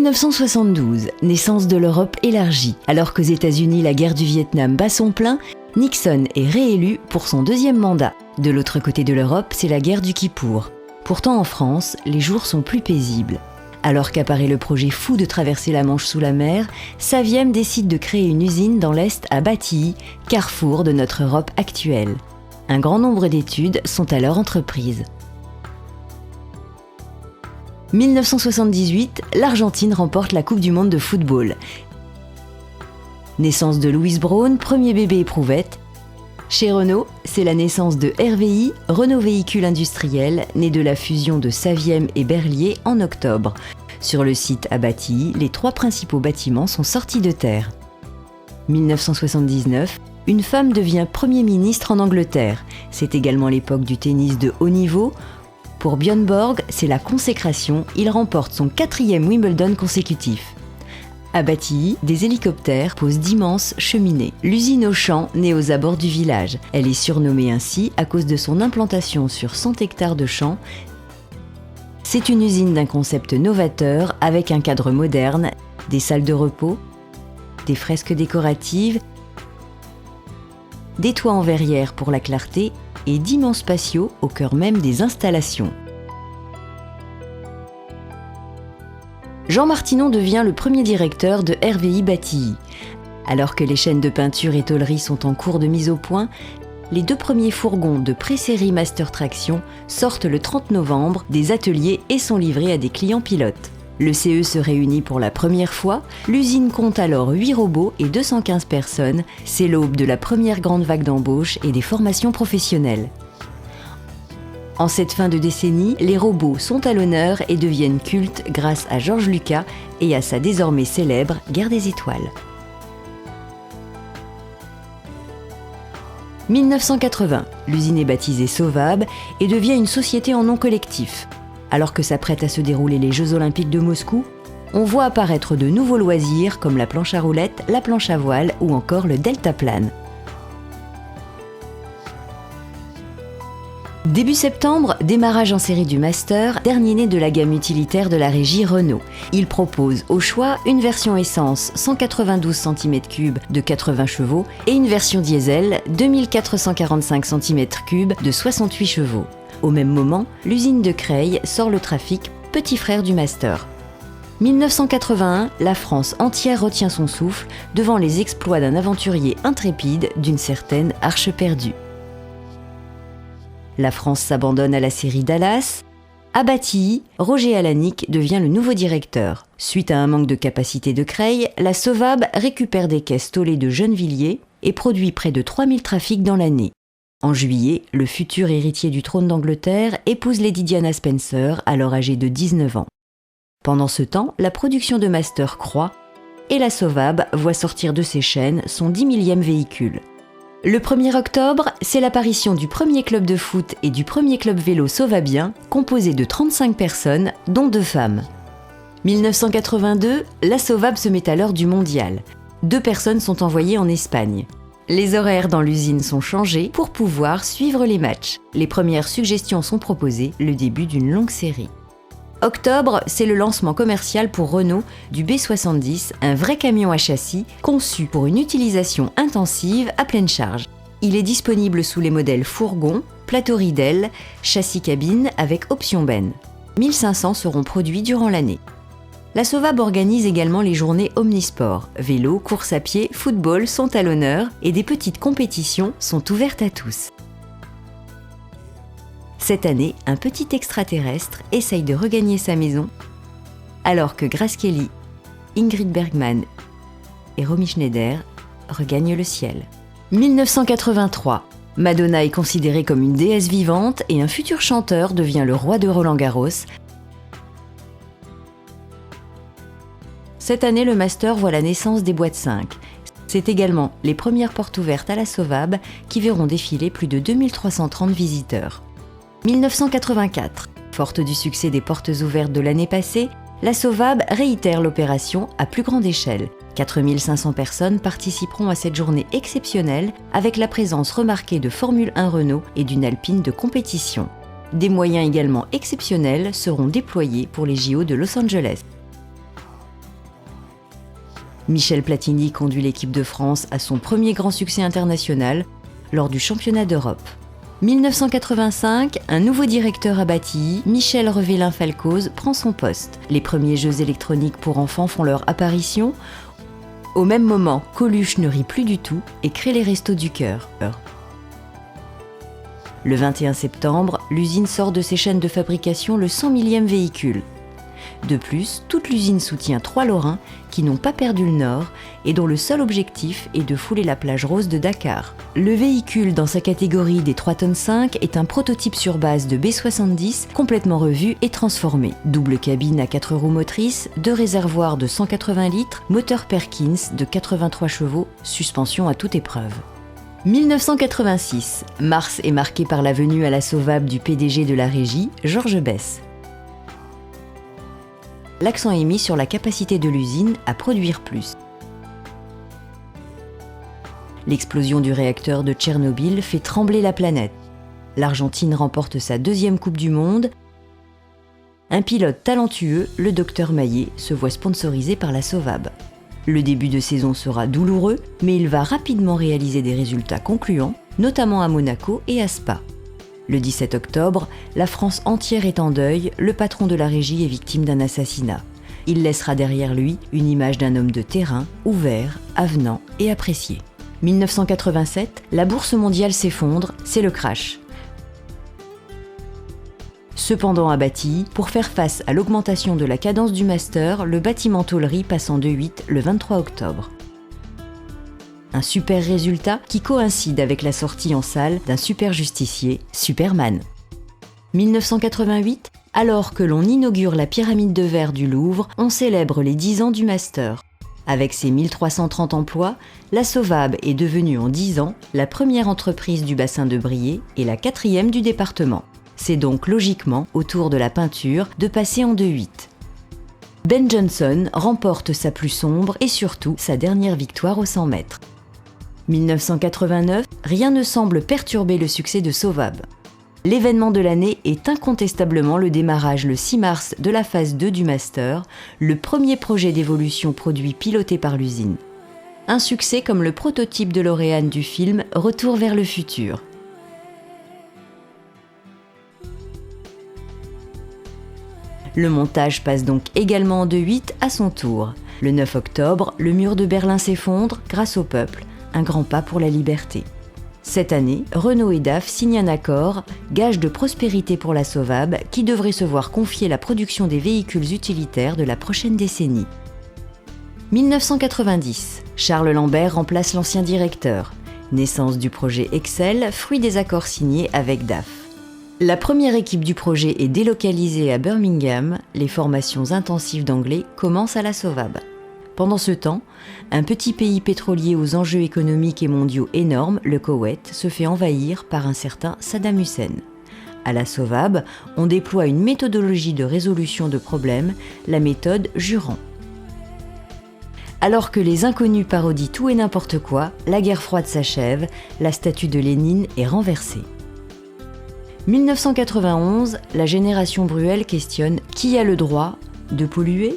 1972, naissance de l'Europe élargie. Alors qu'aux États-Unis, la guerre du Vietnam bat son plein, Nixon est réélu pour son deuxième mandat. De l'autre côté de l'Europe, c'est la guerre du Kippour. Pourtant, en France, les jours sont plus paisibles. Alors qu'apparaît le projet fou de traverser la Manche sous la mer, Saviem décide de créer une usine dans l'Est à Batilly, carrefour de notre Europe actuelle. Un grand nombre d'études sont alors entreprises. 1978, l'Argentine remporte la Coupe du monde de football. Naissance de Louis Braun, premier bébé éprouvette. Chez Renault, c'est la naissance de RVI, Renault Véhicule Industriel, né de la fusion de Saviem et Berliet en octobre. Sur le site à Batilly, les 3 principaux bâtiments sont sortis de terre. 1979, une femme devient Premier ministre en Angleterre. C'est également l'époque du tennis de haut niveau. Pour Björn Borg, c'est la consécration, il remporte son 4e Wimbledon consécutif. À Batilly, des hélicoptères posent d'immenses cheminées. L'usine Auchan naît aux abords du village. Elle est surnommée ainsi à cause de son implantation sur 100 hectares de champs. C'est une usine d'un concept novateur avec un cadre moderne, des salles de repos, des fresques décoratives, des toits en verrière pour la clarté et d'immenses patios au cœur même des installations. Jean Martinon devient le premier directeur de RVI Batilly. Alors que les chaînes de peinture et tôlerie sont en cours de mise au point, les 2 premiers fourgons de pré-série Master Traction sortent le 30 novembre des ateliers et sont livrés à des clients pilotes. Le CE se réunit pour la première fois, l'usine compte alors 8 robots et 215 personnes, c'est l'aube de la première grande vague d'embauche et des formations professionnelles. En cette fin de décennie, les robots sont à l'honneur et deviennent cultes grâce à Georges Lucas et à sa désormais célèbre Guerre des étoiles. 1980, l'usine est baptisée Sovab et devient une société en nom collectif. Alors que s'apprêtent à se dérouler les Jeux Olympiques de Moscou, on voit apparaître de nouveaux loisirs comme la planche à roulettes, la planche à voile ou encore le deltaplane. Début septembre, démarrage en série du Master, dernier né de la gamme utilitaire de la régie Renault. Il propose au choix une version essence 192 cm3 de 80 chevaux et une version diesel 2445 cm3 de 68 chevaux. Au même moment, l'usine de Creil sort le Trafic, petit frère du Master. 1981, la France entière retient son souffle devant les exploits d'un aventurier intrépide d'une certaine Arche perdue. La France s'abandonne à la série Dallas. À Batilly, Roger Alanic devient le nouveau directeur. Suite à un manque de capacité de Creil, la Sovab récupère des caisses tollées de Gennevilliers et produit près de 3000 trafics dans l'année. En juillet, le futur héritier du trône d'Angleterre épouse Lady Diana Spencer, alors âgée de 19 ans. Pendant ce temps, la production de Master croît et la Sovab voit sortir de ses chaînes son 10 millième véhicule. Le 1er octobre, c'est l'apparition du premier club de foot et du premier club vélo Sovabien, composé de 35 personnes, dont 2 femmes. 1982, la Sovab se met à l'heure du mondial. 2 personnes sont envoyées en Espagne. Les horaires dans l'usine sont changés pour pouvoir suivre les matchs. Les premières suggestions sont proposées, le début d'une longue série. Octobre, c'est le lancement commercial pour Renault du B70, un vrai camion à châssis conçu pour une utilisation intensive à pleine charge. Il est disponible sous les modèles fourgon, plateau ridelle, châssis cabine avec option benne. 1500 seront produits durant l'année. La Sovab organise également les journées omnisport. Vélo, course à pied, football sont à l'honneur et des petites compétitions sont ouvertes à tous. Cette année, un petit extraterrestre essaye de regagner sa maison, alors que Grace Kelly, Ingrid Bergman et Romy Schneider regagnent le ciel. 1983, Madonna est considérée comme une déesse vivante et un futur chanteur devient le roi de Roland-Garros. Cette année, le Master voit la naissance des boîtes 5. C'est également les premières portes ouvertes à la Sovab qui verront défiler plus de 2330 visiteurs. 1984. Forte du succès des portes ouvertes de l'année passée, la Sovab réitère l'opération à plus grande échelle. 4500 personnes participeront à cette journée exceptionnelle avec la présence remarquée de Formule 1 Renault et d'une Alpine de compétition. Des moyens également exceptionnels seront déployés pour les JO de Los Angeles. Michel Platini conduit l'équipe de France à son premier grand succès international lors du championnat d'Europe. 1985, un nouveau directeur à Batilly, Michel Revélin-Falcoz, prend son poste. Les premiers jeux électroniques pour enfants font leur apparition. Au même moment, Coluche ne rit plus du tout et crée les Restos du Cœur. Le 21 septembre, l'usine sort de ses chaînes de fabrication le 100 millième véhicule. De plus, toute l'usine soutient 3 Lorrains qui n'ont pas perdu le nord et dont le seul objectif est de fouler la plage rose de Dakar. Le véhicule dans sa catégorie des 3,5 tonnes est un prototype sur base de B70 complètement revu et transformé. Double cabine à 4 roues motrices, 2 réservoirs de 180 litres, moteur Perkins de 83 chevaux, suspension à toute épreuve. 1986, mars est marqué par la venue à la Sauvab du PDG de la régie, Georges Besse. L'accent est mis sur la capacité de l'usine à produire plus. L'explosion du réacteur de Tchernobyl fait trembler la planète. L'Argentine remporte sa 2e Coupe du Monde. Un pilote talentueux, le Dr Maillet, se voit sponsorisé par la Sauvab. Le début de saison sera douloureux, mais il va rapidement réaliser des résultats concluants, notamment à Monaco et à Spa. Le 17 octobre, la France entière est en deuil, le patron de la régie est victime d'un assassinat. Il laissera derrière lui une image d'un homme de terrain, ouvert, avenant et apprécié. 1987, la bourse mondiale s'effondre, c'est le crash. Cependant à Batilly, pour faire face à l'augmentation de la cadence du master, le bâtiment tôlerie passe en 2-8 le 23 octobre. Un super résultat qui coïncide avec la sortie en salle d'un super justicier, Superman. 1988, alors que l'on inaugure la pyramide de verre du Louvre, on célèbre les 10 ans du master. Avec ses 1330 emplois, la Sauvab est devenue en 10 ans la première entreprise du bassin de Briey et la 4e du département. C'est donc logiquement au tour de la peinture de passer en 2-8. Ben Johnson remporte sa plus sombre et surtout sa dernière victoire aux 100 mètres. 1989, rien ne semble perturber le succès de Sauvab. L'événement de l'année est incontestablement le démarrage le 6 mars de la phase 2 du master, le premier projet d'évolution produit piloté par l'usine. Un succès comme le prototype de L'Oréal du film Retour vers le futur. Le montage passe donc également en 2-8 à son tour. Le 9 octobre, le mur de Berlin s'effondre grâce au peuple. Un grand pas pour la liberté. Cette année, Renault et DAF signent un accord, gage de prospérité pour la Sauvab, qui devrait se voir confier la production des véhicules utilitaires de la prochaine décennie. 1990, Charles Lambert remplace l'ancien directeur. Naissance du projet Excel, fruit des accords signés avec DAF. La première équipe du projet est délocalisée à Birmingham, les formations intensives d'anglais commencent à la Sauvab. Pendant ce temps, un petit pays pétrolier aux enjeux économiques et mondiaux énormes, le Koweït, se fait envahir par un certain Saddam Hussein. À la Sauvab, on déploie une méthodologie de résolution de problèmes, la méthode Juran. Alors que les inconnus parodient tout et n'importe quoi, la guerre froide s'achève, la statue de Lénine est renversée. 1991, la génération Bruel questionne qui a le droit de polluer ?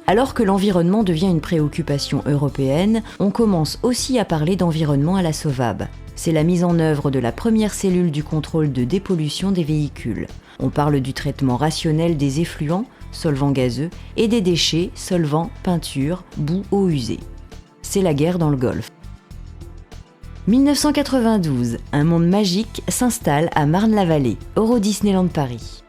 Alors que l'environnement devient une préoccupation européenne, on commence aussi à parler d'environnement à la Sauvab. C'est la mise en œuvre de la première cellule du contrôle de dépollution des véhicules. On parle du traitement rationnel des effluents, solvants gazeux, et des déchets, solvants, peinture, boue, eau usée. C'est la guerre dans le Golfe. 1992, un monde magique s'installe à Marne-la-Vallée, Euro Disneyland Paris.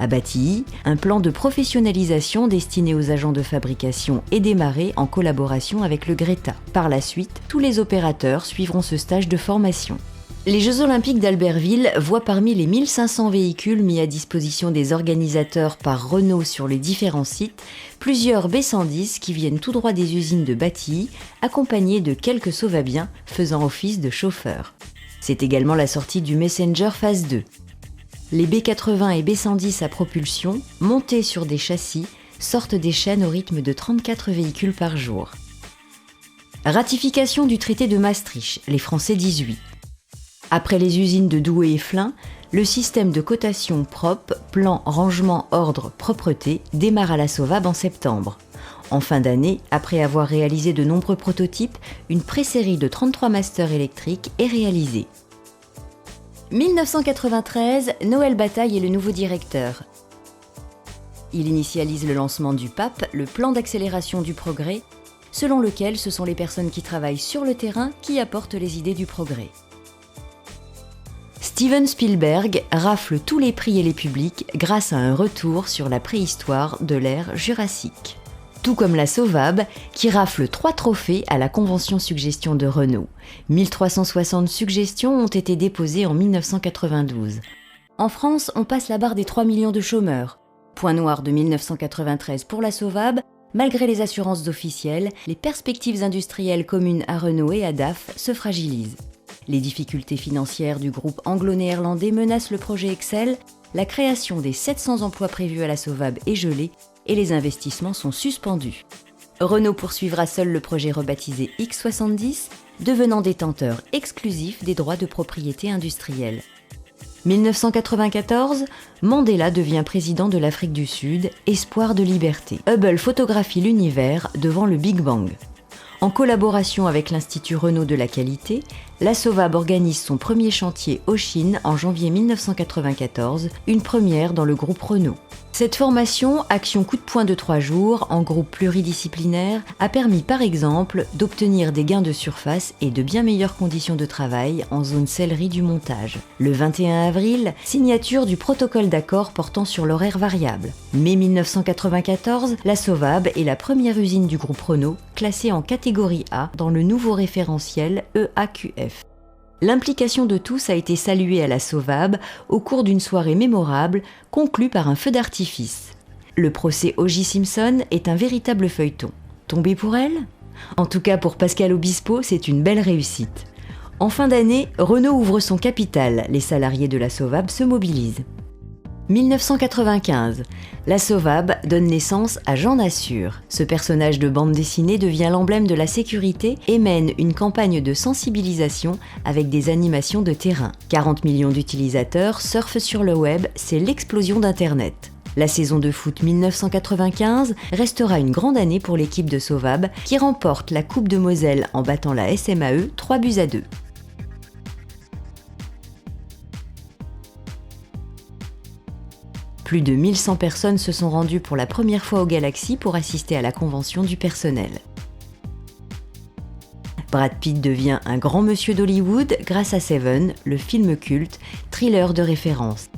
À Batilly, un plan de professionnalisation destiné aux agents de fabrication est démarré en collaboration avec le Greta. Par la suite, tous les opérateurs suivront ce stage de formation. Les Jeux Olympiques d'Albertville voient parmi les 1500 véhicules mis à disposition des organisateurs par Renault sur les différents sites, plusieurs B110 qui viennent tout droit des usines de Batilly, accompagnés de quelques sauvabiens faisant office de chauffeurs. C'est également la sortie du Messenger phase 2. Les B80 et B110 à propulsion, montés sur des châssis, sortent des chaînes au rythme de 34 véhicules par jour. Ratification du traité de Maastricht, les Français 18. Après les usines de Douai et Flins, le système de cotation PROP, plan, rangement, ordre, propreté, démarre à la Sauvab en septembre. En fin d'année, après avoir réalisé de nombreux prototypes, une pré-série de 33 masters électriques est réalisée. 1993, Noël Bataille est le nouveau directeur. Il initialise le lancement du PAP, le plan d'accélération du progrès, selon lequel ce sont les personnes qui travaillent sur le terrain qui apportent les idées du progrès. Steven Spielberg rafle tous les prix et les publics grâce à un retour sur la préhistoire de l'ère jurassique. Tout comme la Sauvab, qui rafle 3 trophées à la Convention Suggestion de Renault. 1360 suggestions ont été déposées en 1992. En France, on passe la barre des 3 millions de chômeurs. Point noir de 1993 pour la Sauvab, malgré les assurances officielles, les perspectives industrielles communes à Renault et à DAF se fragilisent. Les difficultés financières du groupe anglo-néerlandais menacent le projet Excel, la création des 700 emplois prévus à la Sauvab est gelée et les investissements sont suspendus. Renault poursuivra seul le projet rebaptisé X70, devenant détenteur exclusif des droits de propriété industrielle. 1994, Mandela devient président de l'Afrique du Sud, espoir de liberté. Hubble photographie l'univers devant le Big Bang. En collaboration avec l'Institut Renault de la qualité, la Sauvab organise son premier chantier au Chine en janvier 1994, une première dans le groupe Renault. Cette formation, action coup de poing de 3 jours, en groupe pluridisciplinaire, a permis par exemple d'obtenir des gains de surface et de bien meilleures conditions de travail en zone sellerie du montage. Le 21 avril, signature du protocole d'accord portant sur l'horaire variable. Mai 1994, la Sauvab est la première usine du groupe Renault classée en catégorie A dans le nouveau référentiel EAQF. L'implication de tous a été saluée à la Sauvab au cours d'une soirée mémorable conclue par un feu d'artifice. Le procès O.J. Simpson est un véritable feuilleton. Tombé pour elle ? En tout cas pour Pascal Obispo, c'est une belle réussite. En fin d'année, Renault ouvre son capital, les salariés de la Sauvab se mobilisent. 1995, la Sauvab donne naissance à Jean Nassur. Ce personnage de bande dessinée devient l'emblème de la sécurité et mène une campagne de sensibilisation avec des animations de terrain. 40 millions d'utilisateurs surfent sur le web, c'est l'explosion d'Internet. La saison de foot 1995 restera une grande année pour l'équipe de Sauvab qui remporte la Coupe de Moselle en battant la SMAE 3-2. Plus de 1100 personnes se sont rendues pour la première fois au Galaxy pour assister à la convention du personnel. Brad Pitt devient un grand monsieur d'Hollywood grâce à Seven, le film culte, thriller de référence.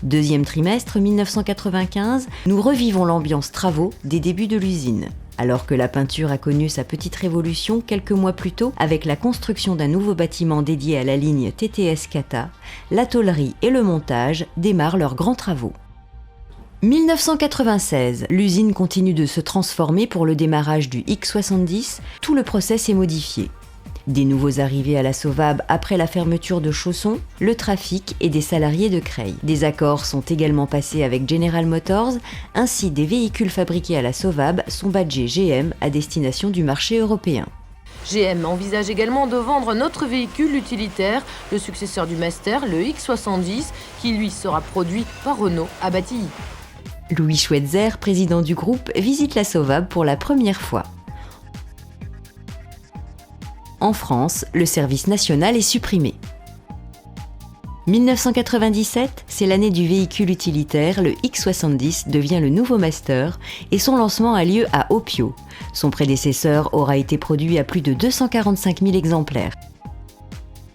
Deuxième trimestre 1995, nous revivons l'ambiance travaux des débuts de l'usine. Alors que la peinture a connu sa petite révolution quelques mois plus tôt avec la construction d'un nouveau bâtiment dédié à la ligne TTS Kata, la tôlerie et le montage démarrent leurs grands travaux. 1996, l'usine continue de se transformer pour le démarrage du X70, tout le process est modifié. Des nouveaux arrivés à la Sauvab après la fermeture de Chausson, le trafic et des salariés de Creil. Des accords sont également passés avec General Motors, ainsi des véhicules fabriqués à la Sauvab sont badgés GM à destination du marché européen. GM envisage également de vendre un autre véhicule utilitaire, le successeur du Master, le X70, qui lui sera produit par Renault à Batilly. Louis Schweitzer, président du groupe, visite la Sauvab pour la première fois. En France, le service national est supprimé. 1997, c'est l'année du véhicule utilitaire, le X70 devient le nouveau Master et son lancement a lieu à Opio. Son prédécesseur aura été produit à plus de 245 000 exemplaires.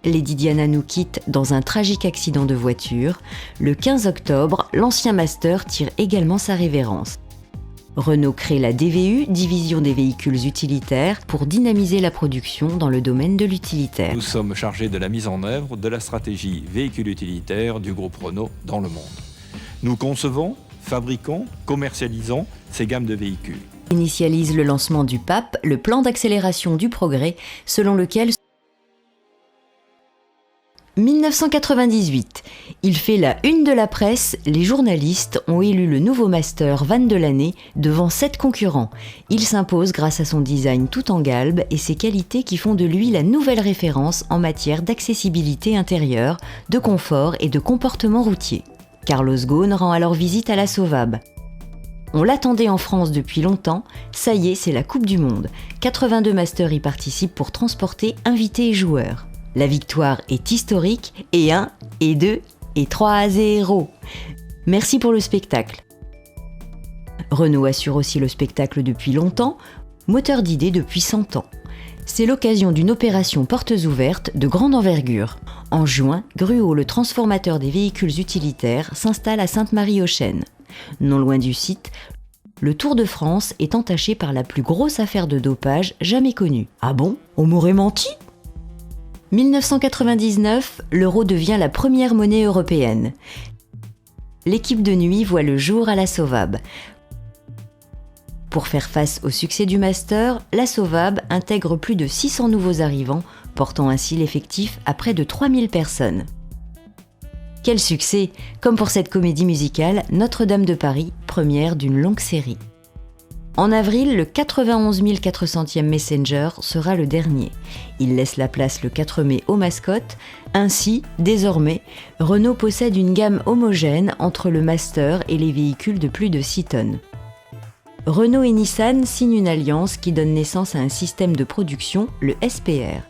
Lady Diana nous quitte dans un tragique accident de voiture. Le 15 octobre, l'ancien Master tire également sa révérence. Renault crée la DVU, division des véhicules utilitaires, pour dynamiser la production dans le domaine de l'utilitaire. Nous sommes chargés de la mise en œuvre de la stratégie véhicule utilitaire du groupe Renault dans le monde. Nous concevons, fabriquons, commercialisons ces gammes de véhicules. Initialise le lancement du PAP, le plan d'accélération du progrès, selon lequel 1998. Il fait la une de la presse, les journalistes ont élu le nouveau master van de l'année devant 7 concurrents. Il s'impose grâce à son design tout en galbe et ses qualités qui font de lui la nouvelle référence en matière d'accessibilité intérieure, de confort et de comportement routier. Carlos Ghosn rend alors visite à la Sauvab. On l'attendait en France depuis longtemps, ça y est, c'est la Coupe du Monde. 82 masters y participent pour transporter invités et joueurs. La victoire est historique, et 1, et 2, et 3-0. Merci pour le spectacle. Renault assure aussi le spectacle depuis longtemps, moteur d'idées depuis 100 ans. C'est l'occasion d'une opération portes ouvertes de grande envergure. En juin, Gruau, le transformateur des véhicules utilitaires, s'installe à Sainte-Marie-aux-Chênes. Non loin du site, le Tour de France est entaché par la plus grosse affaire de dopage jamais connue. Ah bon ? On m'aurait menti ? 1999, l'euro devient la première monnaie européenne. L'équipe de nuit voit le jour à la Sauvab. Pour faire face au succès du Master, la Sauvab intègre plus de 600 nouveaux arrivants, portant ainsi l'effectif à près de 3000 personnes. Quel succès! Comme pour cette comédie musicale, Notre-Dame de Paris, première d'une longue série. En avril, le 91 400e Messenger sera le dernier. Il laisse la place le 4 mai aux mascottes. Ainsi, désormais, Renault possède une gamme homogène entre le Master et les véhicules de plus de 6 tonnes. Renault et Nissan signent une alliance qui donne naissance à un système de production, le SPR.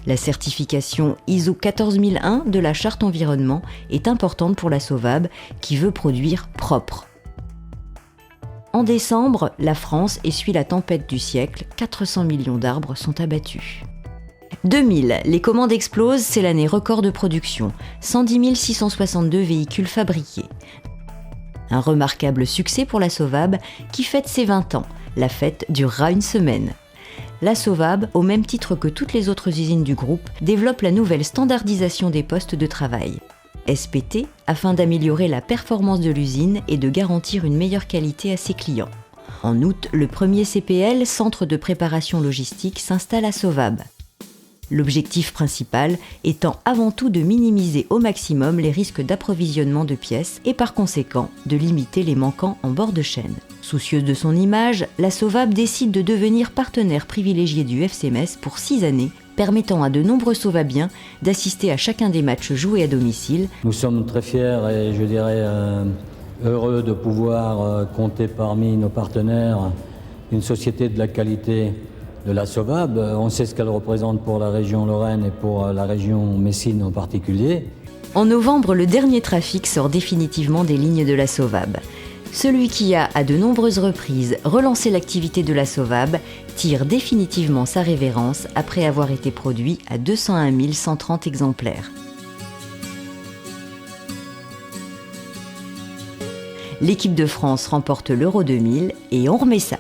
La certification ISO 14001 de la Charte environnement est importante pour la Sauvab qui veut produire propre. En décembre, la France essuie la tempête du siècle, 400 millions d'arbres sont abattus. 2000, les commandes explosent, c'est l'année record de production, 110 662 véhicules fabriqués. Un remarquable succès pour la Sauvab qui fête ses 20 ans, la fête durera une semaine. La Sauvab, au même titre que toutes les autres usines du groupe, développe la nouvelle standardisation des postes de travail, SPT, afin d'améliorer la performance de l'usine et de garantir une meilleure qualité à ses clients. En août, le premier CPL, Centre de préparation logistique, s'installe à Sauvab. L'objectif principal étant avant tout de minimiser au maximum les risques d'approvisionnement de pièces et par conséquent de limiter les manquants en bord de chaîne. Soucieuse de son image, la Sauvab décide de devenir partenaire privilégié du FC Metz pour 6 années, permettant à de nombreux Sauvabiens d'assister à chacun des matchs joués à domicile. Nous sommes très fiers et je dirais heureux de pouvoir compter parmi nos partenaires une société de la qualité de la Sauvab. On sait ce qu'elle représente pour la région Lorraine et pour la région Messine en particulier. En novembre, le dernier trafic sort définitivement des lignes de la Sauvab. Celui qui a, à de nombreuses reprises, relancé l'activité de la Sauvab tire définitivement sa révérence après avoir été produit à 201 130 exemplaires. L'équipe de France remporte l'Euro 2000 et on remet ça.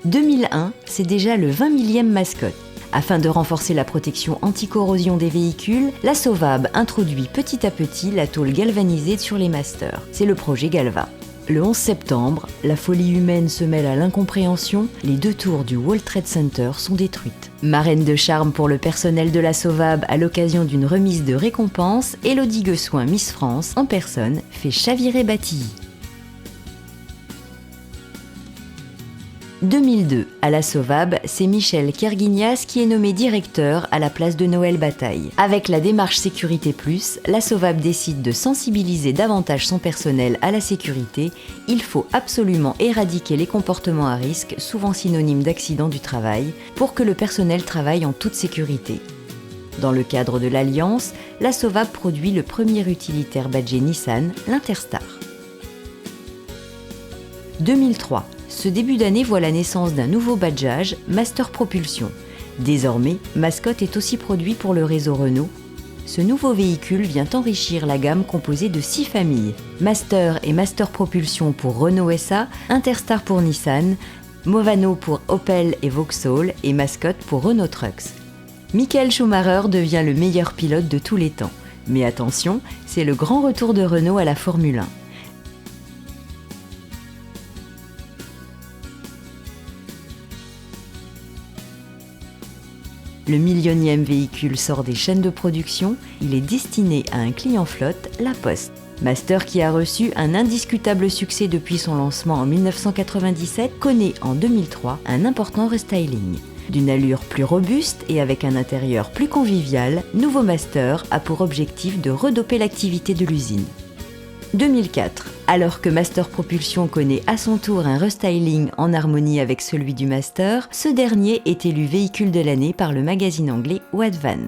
2001, c'est déjà le 20 millième mascotte. Afin de renforcer la protection anti-corrosion des véhicules, la Sauvab introduit petit à petit la tôle galvanisée sur les masters. C'est le projet Galva. Le 11 septembre, la folie humaine se mêle à l'incompréhension, les 2 tours du World Trade Center sont détruites. Marraine de charme pour le personnel de la Sauvab à l'occasion d'une remise de récompense, Élodie Guessoin, Miss France, en personne, fait chavirer Batilly. 2002, à la Sauvab, c'est Michel Kerguignas qui est nommé directeur à la place de Noël Bataille. Avec la démarche Sécurité Plus, la Sauvab décide de sensibiliser davantage son personnel à la sécurité. Il faut absolument éradiquer les comportements à risque, souvent synonymes d'accidents du travail, pour que le personnel travaille en toute sécurité. Dans le cadre de l'Alliance, la Sauvab produit le premier utilitaire badgé Nissan, l'Interstar. 2003. Ce début d'année voit la naissance d'un nouveau badgeage, Master Propulsion. Désormais, Mascotte est aussi produit pour le réseau Renault. Ce nouveau véhicule vient enrichir la gamme composée de 6 familles. Master et Master Propulsion pour Renault SA, Interstar pour Nissan, Movano pour Opel et Vauxhall et Mascotte pour Renault Trucks. Michael Schumacher devient le meilleur pilote de tous les temps. Mais attention, c'est le grand retour de Renault à la Formule 1. Le millionième véhicule sort des chaînes de production, il est destiné à un client flotte, la Poste. Master, qui a reçu un indiscutable succès depuis son lancement en 1997, connaît en 2003 un important restyling. D'une allure plus robuste et avec un intérieur plus convivial, Nouveau Master a pour objectif de redoper l'activité de l'usine. 2004. Alors que Master Propulsion connaît à son tour un restyling en harmonie avec celui du Master, ce dernier est élu véhicule de l'année par le magazine anglais What Van.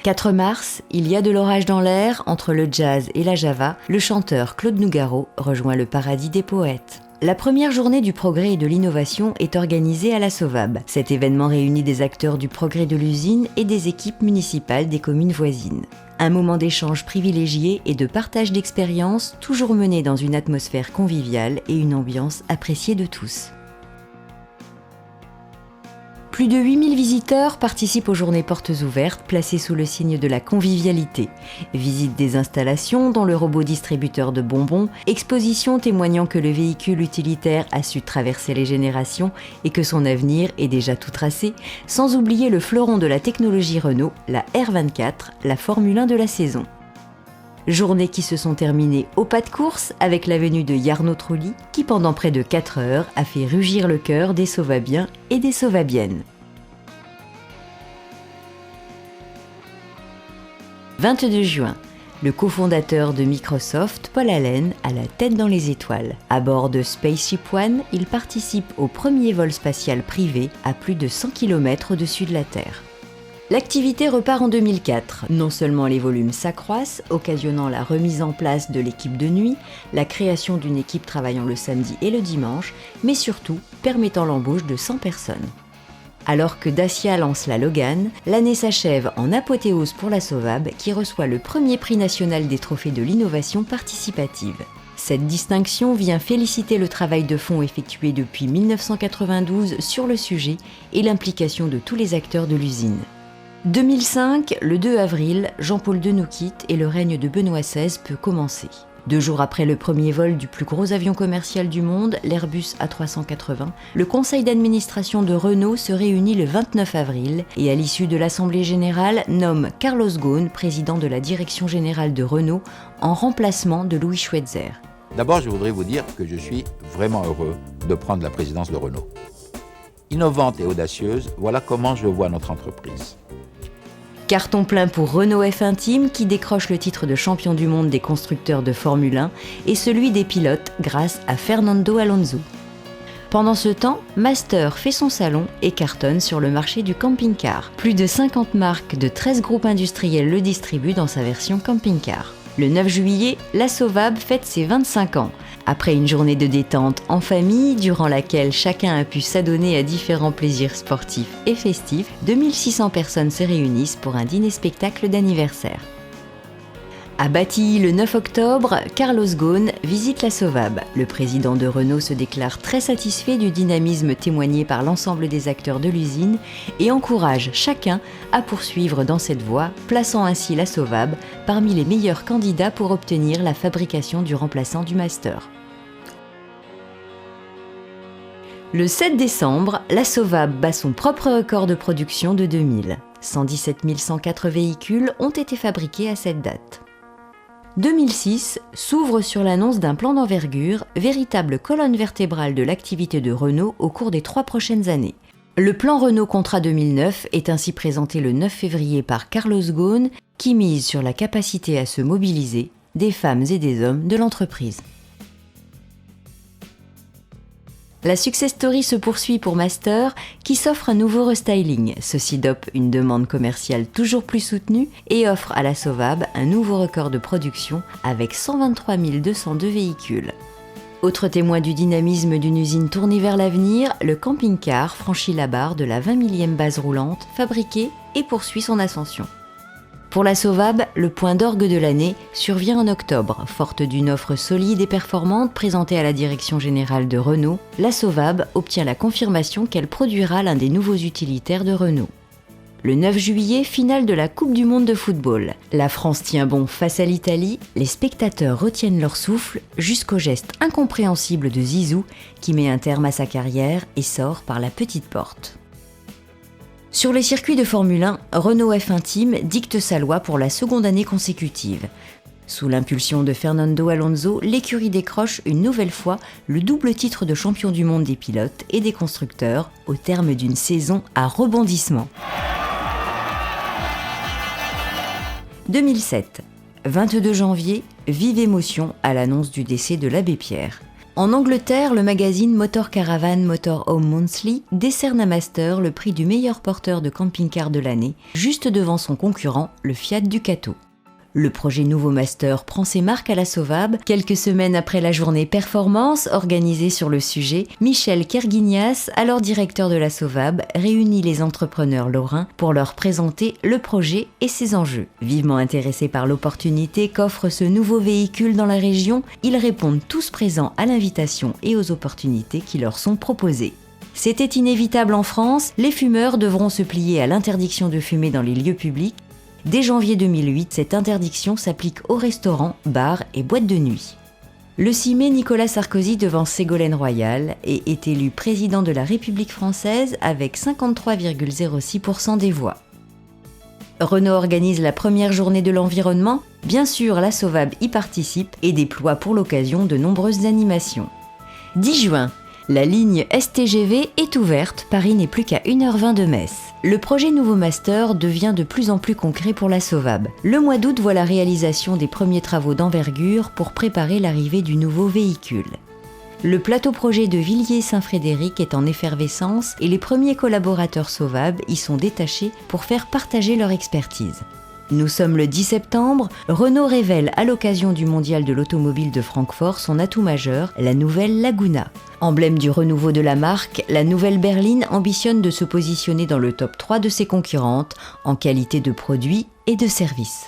4 mars, il y a de l'orage dans l'air, entre le jazz et la java, le chanteur Claude Nougaro rejoint le paradis des poètes. La première journée du progrès et de l'innovation est organisée à la Sovab. Cet événement réunit des acteurs du progrès de l'usine et des équipes municipales des communes voisines. Un moment d'échange privilégié et de partage d'expériences, toujours mené dans une atmosphère conviviale et une ambiance appréciée de tous. Plus de 8000 visiteurs participent aux journées portes ouvertes placées sous le signe de la convivialité. Visite des installations dont le robot distributeur de bonbons, exposition témoignant que le véhicule utilitaire a su traverser les générations et que son avenir est déjà tout tracé, sans oublier le fleuron de la technologie Renault, la R24, la Formule 1 de la saison. Journées qui se sont terminées au pas de course avec la venue de Jarno Trulli qui pendant près de 4 heures a fait rugir le cœur des Sovabiens et des Sovabiennes. 22 juin, le cofondateur de Microsoft, Paul Allen, a la tête dans les étoiles. À bord de Spaceship One, il participe au premier vol spatial privé à plus de 100 km au-dessus de la Terre. L'activité repart en 2004. Non seulement les volumes s'accroissent, occasionnant la remise en place de l'équipe de nuit, la création d'une équipe travaillant le samedi et le dimanche, mais surtout permettant l'embauche de 100 personnes. Alors que Dacia lance la Logan, l'année s'achève en apothéose pour la Sovab qui reçoit le premier prix national des trophées de l'innovation participative. Cette distinction vient féliciter le travail de fond effectué depuis 1992 sur le sujet et l'implication de tous les acteurs de l'usine. 2005, le 2 avril, Jean-Paul II nous quitte et le règne de Benoît XVI peut commencer. 2 jours après le premier vol du plus gros avion commercial du monde, l'Airbus A380, le conseil d'administration de Renault se réunit le 29 avril et à l'issue de l'Assemblée générale nomme Carlos Ghosn président de la direction générale de Renault en remplacement de Louis Schweitzer. D'abord, je voudrais vous dire que je suis vraiment heureux de prendre la présidence de Renault. Innovante et audacieuse, voilà comment je vois notre entreprise. Carton plein pour Renault F1 Team qui décroche le titre de champion du monde des constructeurs de Formule 1 et celui des pilotes grâce à Fernando Alonso. Pendant ce temps, Master fait son salon et cartonne sur le marché du camping-car. Plus de 50 marques de 13 groupes industriels le distribuent dans sa version camping-car. Le 9 juillet, la Sovab fête ses 25 ans. Après une journée de détente en famille, durant laquelle chacun a pu s'adonner à différents plaisirs sportifs et festifs, 2600 personnes se réunissent pour un dîner-spectacle d'anniversaire. À Batilly, le 9 octobre, Carlos Ghosn visite la Sovab. Le président de Renault se déclare très satisfait du dynamisme témoigné par l'ensemble des acteurs de l'usine et encourage chacun à poursuivre dans cette voie, plaçant ainsi la Sovab parmi les meilleurs candidats pour obtenir la fabrication du remplaçant du Master. Le 7 décembre, la Sovab bat son propre record de production de 2000. 117 104 véhicules ont été fabriqués à cette date. 2006 s'ouvre sur l'annonce d'un plan d'envergure, véritable colonne vertébrale de l'activité de Renault au cours des 3 prochaines années. Le plan Renault Contrat 2009 est ainsi présenté le 9 février par Carlos Ghosn, qui mise sur la capacité à se mobiliser des femmes et des hommes de l'entreprise. La success story se poursuit pour Master, qui s'offre un nouveau restyling. Ceci dope une demande commerciale toujours plus soutenue et offre à la Sovab un nouveau record de production avec 123 202 véhicules. Autre témoin du dynamisme d'une usine tournée vers l'avenir, le camping-car franchit la barre de la 20 millième base roulante fabriquée et poursuit son ascension. Pour la Sovab, le point d'orgue de l'année survient en octobre. Forte d'une offre solide et performante présentée à la direction générale de Renault, la Sovab obtient la confirmation qu'elle produira l'un des nouveaux utilitaires de Renault. Le 9 juillet, finale de la Coupe du monde de football. La France tient bon face à l'Italie, les spectateurs retiennent leur souffle jusqu'au geste incompréhensible de Zizou qui met un terme à sa carrière et sort par la petite porte. Sur les circuits de Formule 1, Renault F1 Team dicte sa loi pour la seconde année consécutive. Sous l'impulsion de Fernando Alonso, l'écurie décroche une nouvelle fois le double titre de champion du monde des pilotes et des constructeurs au terme d'une saison à rebondissement. 2007. 22 janvier, vive émotion à l'annonce du décès de l'abbé Pierre. En Angleterre, le magazine Motor Caravan Motor Home Monthly décerne à Master le prix du meilleur porteur de camping-car de l'année, juste devant son concurrent, le Fiat Ducato. Le projet Nouveau Master prend ses marques à la Sauvab. Quelques semaines après la journée performance organisée sur le sujet, Michel Kerguignas, alors directeur de la Sauvab, réunit les entrepreneurs lorrains pour leur présenter le projet et ses enjeux. Vivement intéressés par l'opportunité qu'offre ce nouveau véhicule dans la région, ils répondent tous présents à l'invitation et aux opportunités qui leur sont proposées. C'était inévitable en France, les fumeurs devront se plier à l'interdiction de fumer dans les lieux publics. Dès janvier 2008, cette interdiction s'applique aux restaurants, bars et boîtes de nuit. Le 6 mai, Nicolas Sarkozy devance Ségolène Royal et est élu président de la République française avec 53,06% des voix. Renault organise la première journée de l'environnement. Bien sûr, la Sauvab y participe et déploie pour l'occasion de nombreuses animations. 10 juin. La ligne STGV est ouverte, Paris n'est plus qu'à 1h20 de Metz. Le projet Nouveau Master devient de plus en plus concret pour la Sauvab. Le mois d'août voit la réalisation des premiers travaux d'envergure pour préparer l'arrivée du nouveau véhicule. Le plateau projet de Villiers-Saint-Frédéric est en effervescence et les premiers collaborateurs Sauvab y sont détachés pour faire partager leur expertise. Nous sommes le 10 septembre, Renault révèle à l'occasion du mondial de l'automobile de Francfort son atout majeur, la nouvelle Laguna. Emblème du renouveau de la marque, la nouvelle berline ambitionne de se positionner dans le top 3 de ses concurrentes en qualité de produit et de service.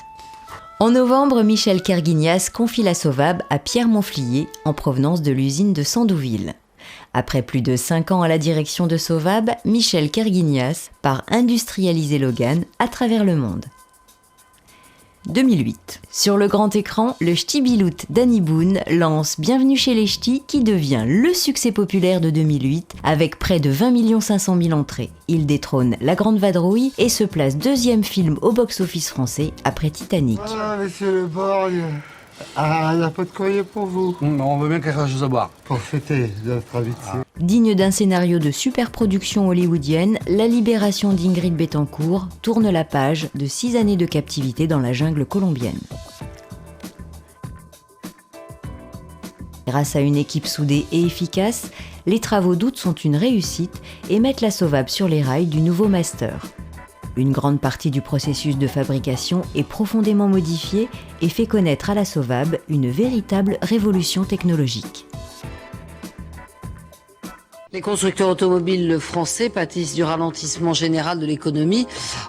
En novembre, Michel Kerguignas confie la Sauvab à Pierre Monflier en provenance de l'usine de Sandouville. Après plus de 5 ans à la direction de Sauvab, Michel Kerguignas part industrialiser Logan à travers le monde. 2008. Sur le grand écran, le ch'ti Bilout d'Annie Boone lance Bienvenue chez les ch'tis qui devient le succès populaire de 2008 avec près de 20 500 000 entrées. Il détrône La Grande Vadrouille et se place deuxième film au box-office français après Titanic. Ah, monsieur Le Borgne, il n'y a pas de courrier pour vous. On veut bien quelque chose à boire. Pour fêter notre amitié. Digne d'un scénario de superproduction hollywoodienne, La Libération d'Ingrid Betancourt tourne la page de 6 années de captivité dans la jungle colombienne. Grâce à une équipe soudée et efficace, les travaux d'août sont une réussite et mettent la Sauvab sur les rails du nouveau Master. Une grande partie du processus de fabrication est profondément modifiée et fait connaître à la Sauvab une véritable révolution technologique. Les constructeurs automobiles français pâtissent du ralentissement général de l'économie.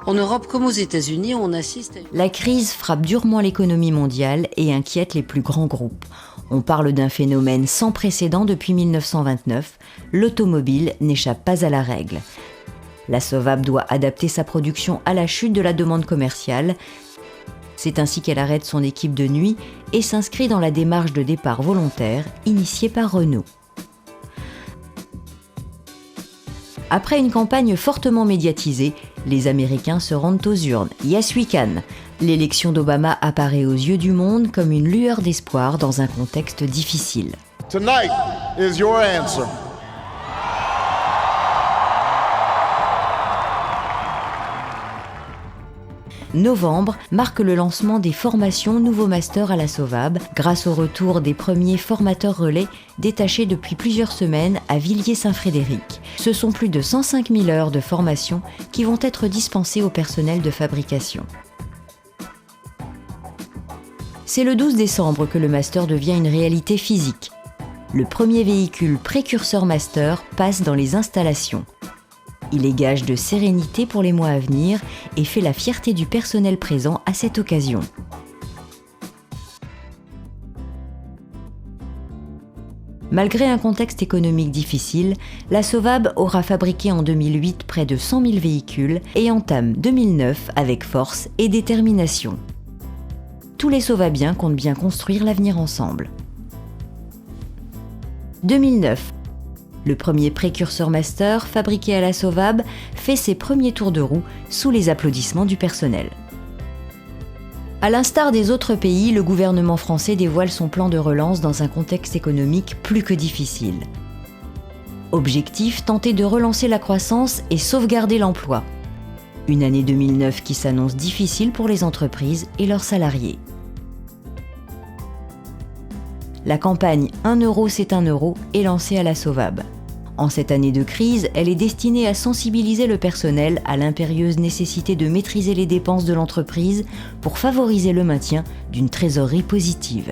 En Europe comme aux États-Unis, on assiste à... La crise frappe durement l'économie mondiale et inquiète les plus grands groupes. On parle d'un phénomène sans précédent depuis 1929. L'automobile n'échappe pas à la règle. La Sauvab doit adapter sa production à la chute de la demande commerciale. C'est ainsi qu'elle arrête son équipe de nuit et s'inscrit dans la démarche de départ volontaire initiée par Renault. Après une campagne fortement médiatisée, les Américains se rendent aux urnes. Yes we can. L'élection d'Obama apparaît aux yeux du monde comme une lueur d'espoir dans un contexte difficile. Tonight is your answer. Novembre marque le lancement des formations Nouveau Master à la Sauvab, grâce au retour des premiers formateurs relais détachés depuis plusieurs semaines à Villiers-Saint-Frédéric. Ce sont plus de 105 000 heures de formation qui vont être dispensées au personnel de fabrication. C'est le 12 décembre que le Master devient une réalité physique. Le premier véhicule précurseur Master passe dans les installations. Il est gage de sérénité pour les mois à venir et fait la fierté du personnel présent à cette occasion. Malgré un contexte économique difficile, la Sauvab aura fabriqué en 2008 près de 100 000 véhicules et entame 2009 avec force et détermination. Tous les Sauvabiens comptent bien construire l'avenir ensemble. 2009. Le premier précurseur Master, fabriqué à la Sauvab, fait ses premiers tours de roue sous les applaudissements du personnel. À l'instar des autres pays, le gouvernement français dévoile son plan de relance dans un contexte économique plus que difficile. Objectif, tenter de relancer la croissance et sauvegarder l'emploi. Une année 2009 qui s'annonce difficile pour les entreprises et leurs salariés. La campagne 1 euro c'est 1 euro est lancée à la Sauvab. En cette année de crise, elle est destinée à sensibiliser le personnel à l'impérieuse nécessité de maîtriser les dépenses de l'entreprise pour favoriser le maintien d'une trésorerie positive.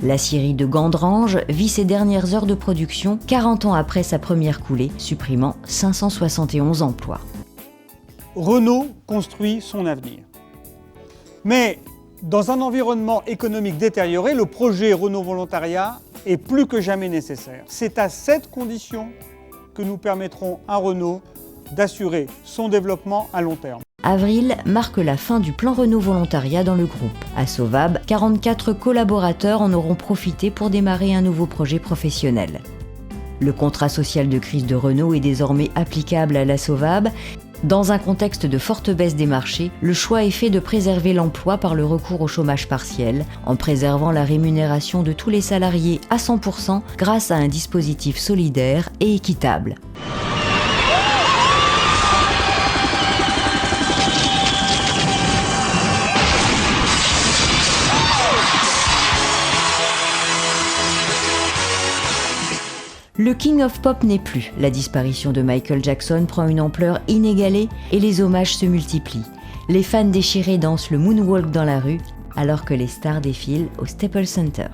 L'aciérie de Gandrange vit ses dernières heures de production 40 ans après sa première coulée, supprimant 571 emplois. Renault construit son avenir. Mais dans un environnement économique détérioré, le projet Renault Volontariat est plus que jamais nécessaire. C'est à cette condition que nous permettrons à Renault d'assurer son développement à long terme. Avril marque la fin du plan Renault Volontariat dans le groupe. À Sauvab, 44 collaborateurs en auront profité pour démarrer un nouveau projet professionnel. Le contrat social de crise de Renault est désormais applicable à la Sauvab. Dans un contexte de forte baisse des marchés, le choix est fait de préserver l'emploi par le recours au chômage partiel, en préservant la rémunération de tous les salariés à 100% grâce à un dispositif solidaire et équitable. Le King of Pop n'est plus. La disparition de Michael Jackson prend une ampleur inégalée et les hommages se multiplient. Les fans déchirés dansent le moonwalk dans la rue alors que les stars défilent au Staples Center.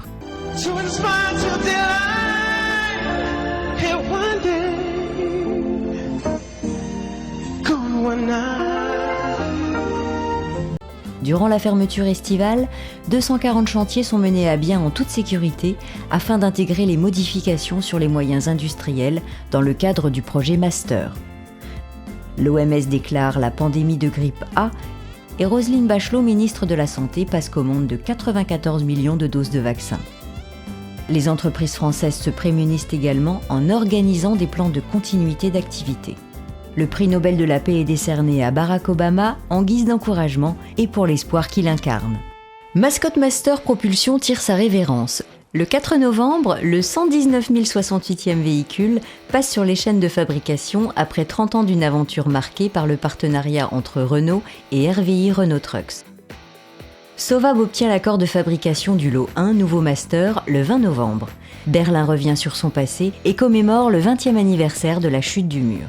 Durant la fermeture estivale, 240 chantiers sont menés à bien en toute sécurité afin d'intégrer les modifications sur les moyens industriels dans le cadre du projet Master. L'OMS déclare la pandémie de grippe A et Roselyne Bachelot, ministre de la Santé, passe commande de 94 millions de doses de vaccins. Les entreprises françaises se prémunissent également en organisant des plans de continuité d'activité. Le prix Nobel de la paix est décerné à Barack Obama en guise d'encouragement et pour l'espoir qu'il incarne. Mascot Master Propulsion tire sa révérence. Le 4 novembre, le 119 068e véhicule passe sur les chaînes de fabrication après 30 ans d'une aventure marquée par le partenariat entre Renault et RVI Renault Trucks. Sauvab obtient l'accord de fabrication du lot 1 Nouveau Master le 20 novembre. Berlin revient sur son passé et commémore le 20e anniversaire de la chute du mur.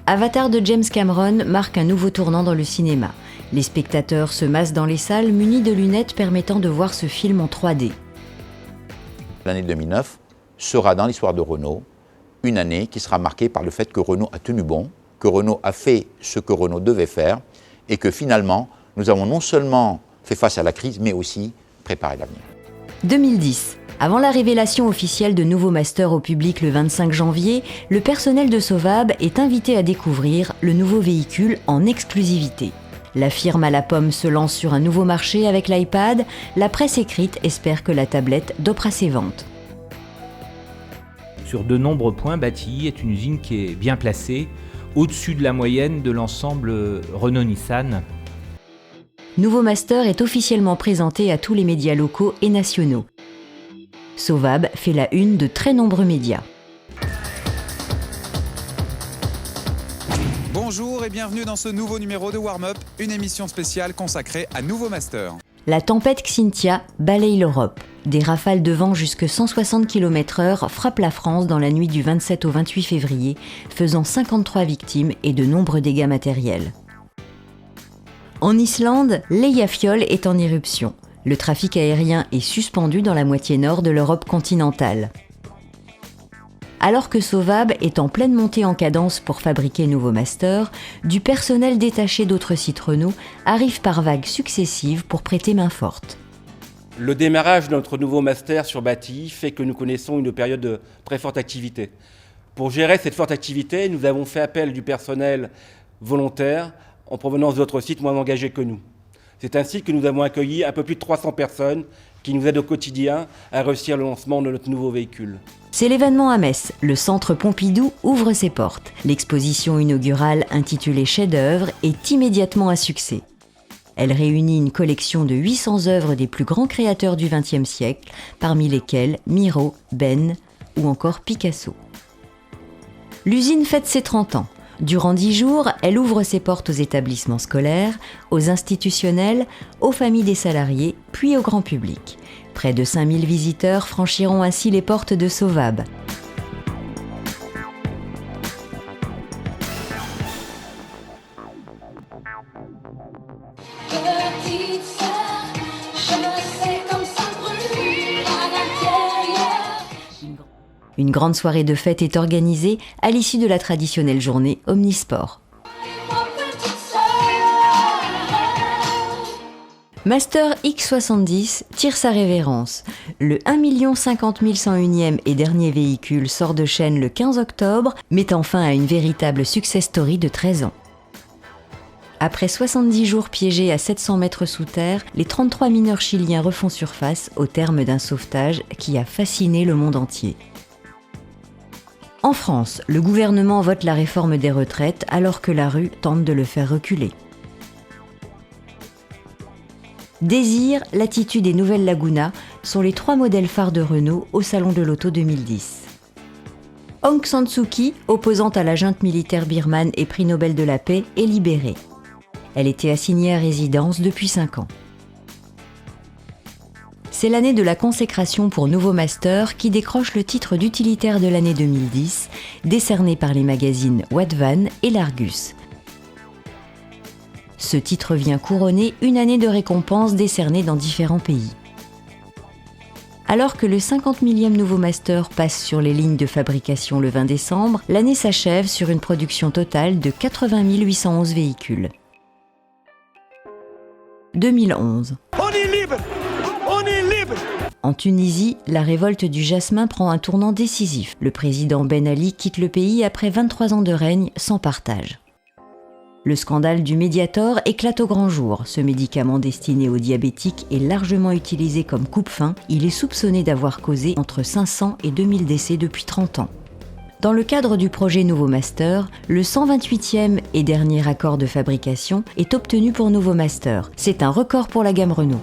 Avatar de James Cameron marque un nouveau tournant dans le cinéma. Les spectateurs se massent dans les salles munis de lunettes permettant de voir ce film en 3D. L'année 2009 sera dans l'histoire de Renault une année qui sera marquée par le fait que Renault a tenu bon, que Renault a fait ce que Renault devait faire et que finalement nous avons non seulement fait face à la crise mais aussi préparé l'avenir. 2010. Avant la révélation officielle de Nouveau Master au public le 25 janvier, le personnel de Sauvab est invité à découvrir le nouveau véhicule en exclusivité. La firme à la pomme se lance sur un nouveau marché avec l'iPad. La presse écrite espère que la tablette dopera ses ventes. Sur de nombreux points, Batilly est une usine qui est bien placée, au-dessus de la moyenne de l'ensemble Renault-Nissan. Nouveau Master est officiellement présenté à tous les médias locaux et nationaux. Sauvab fait la une de très nombreux médias. Bonjour et bienvenue dans ce nouveau numéro de Warm Up, une émission spéciale consacrée à Nouveau Master. La tempête Xynthia balaye l'Europe. Des rafales de vent jusqu'à 160 km/h frappent la France dans la nuit du 27 au 28 février, faisant 53 victimes et de nombreux dégâts matériels. En Islande, l'Eyjafjall est en éruption. Le trafic aérien est suspendu dans la moitié nord de l'Europe continentale. Alors que Sauvab est en pleine montée en cadence pour fabriquer Nouveau Master, du personnel détaché d'autres sites Renault arrive par vagues successives pour prêter main forte. Le démarrage de notre Nouveau Master sur Batilly fait que nous connaissons une période de très forte activité. Pour gérer cette forte activité, nous avons fait appel du personnel volontaire en provenance d'autres sites moins engagés que nous. C'est ainsi que nous avons accueilli un peu plus de 300 personnes qui nous aide au quotidien à réussir le lancement de notre nouveau véhicule. C'est l'événement à Metz. Le Centre Pompidou ouvre ses portes. L'exposition inaugurale intitulée Chefs-d'œuvre est immédiatement un succès. Elle réunit une collection de 800 œuvres des plus grands créateurs du XXe siècle, parmi lesquels Miro, Ben ou encore Picasso. L'usine fête ses 30 ans. Durant 10 jours, elle ouvre ses portes aux établissements scolaires, aux institutionnels, aux familles des salariés, puis au grand public. Près de 5000 visiteurs franchiront ainsi les portes de Sovab. Petite sœur, je sais comme ça brûle à l'intérieur. Une grande soirée de fête est organisée à l'issue de la traditionnelle journée Omnisport. Master X70 tire sa révérence. Le 1 50 101e et dernier véhicule sort de chaîne le 15 octobre, mettant fin à une véritable success story de 13 ans. Après 70 jours piégés à 700 mètres sous terre, les 33 mineurs chiliens refont surface au terme d'un sauvetage qui a fasciné le monde entier. En France, le gouvernement vote la réforme des retraites alors que la rue tente de le faire reculer. Désir, Latitude et Nouvelle Laguna sont les 3 modèles phares de Renault au Salon de l'Auto 2010. Aung San Suu Kyi, opposante à la junte militaire birmane et prix Nobel de la paix, est libérée. Elle était assignée à résidence depuis 5 ans. C'est l'année de la consécration pour Nouveau Master qui décroche le titre d'utilitaire de l'année 2010, décerné par les magazines What Van et l'Argus. Ce titre vient couronner une année de récompenses décernées dans différents pays. Alors que le 50 millième Nouveau Master passe sur les lignes de fabrication le 20 décembre, l'année s'achève sur une production totale de 80 811 véhicules. 2011. On est libre! On est libre! En Tunisie, la révolte du jasmin prend un tournant décisif. Le président Ben Ali quitte le pays après 23 ans de règne sans partage. Le scandale du Mediator éclate au grand jour. Ce médicament destiné aux diabétiques est largement utilisé comme coupe-faim. Il est soupçonné d'avoir causé entre 500 et 2000 décès depuis 30 ans. Dans le cadre du projet Nouveau Master, le 128e et dernier accord de fabrication est obtenu pour Nouveau Master. C'est un record pour la gamme Renault.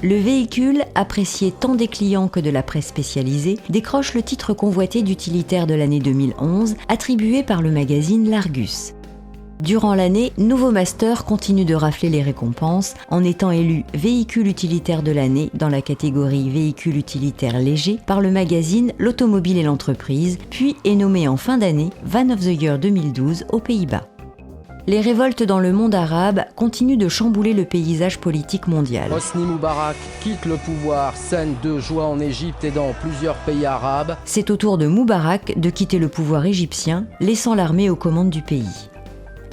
Le véhicule, apprécié tant des clients que de la presse spécialisée, décroche le titre convoité d'utilitaire de l'année 2011, attribué par le magazine l'Argus. Durant l'année, Nouveau Master continue de rafler les récompenses en étant élu véhicule utilitaire de l'année dans la catégorie véhicule utilitaire léger par le magazine L'Automobile et l'Entreprise, puis est nommé en fin d'année Van of the Year 2012 aux Pays-Bas. Les révoltes dans le monde arabe continuent de chambouler le paysage politique mondial. Hosni Moubarak quitte le pouvoir, scène de joie en Égypte et dans plusieurs pays arabes. C'est au tour de Moubarak de quitter le pouvoir égyptien, laissant l'armée aux commandes du pays.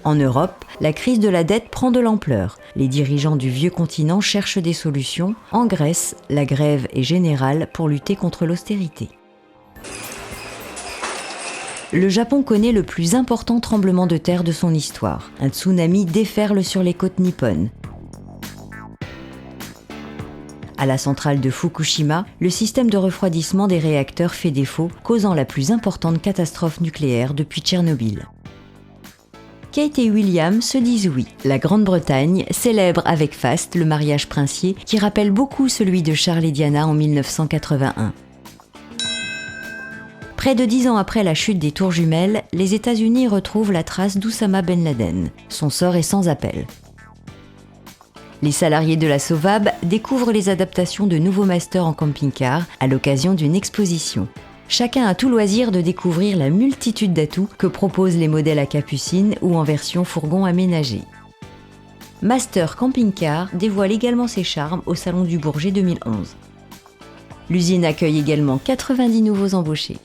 En Europe, la crise de la dette prend de l'ampleur. Les dirigeants du vieux continent cherchent des solutions. En Grèce, la grève est générale pour lutter contre l'austérité. Le Japon connaît le plus important tremblement de terre de son histoire. Un tsunami déferle sur les côtes nippones. À la centrale de Fukushima, le système de refroidissement des réacteurs fait défaut, causant la plus importante catastrophe nucléaire depuis Tchernobyl. Kate et William se disent oui. La Grande-Bretagne célèbre avec faste le mariage princier qui rappelle beaucoup celui de Charles et Diana en 1981. Près de 10 ans après la chute des tours jumelles, les États-Unis retrouvent la trace d'Oussama Ben Laden. Son sort est sans appel. Les salariés de la Sovab découvrent les adaptations de Nouveau Master en camping-car à l'occasion d'une exposition. Chacun a tout loisir de découvrir la multitude d'atouts que proposent les modèles à capucine ou en version fourgon aménagé. Master Camping Car dévoile également ses charmes au Salon du Bourget 2011. L'usine accueille également 90 nouveaux embauchés.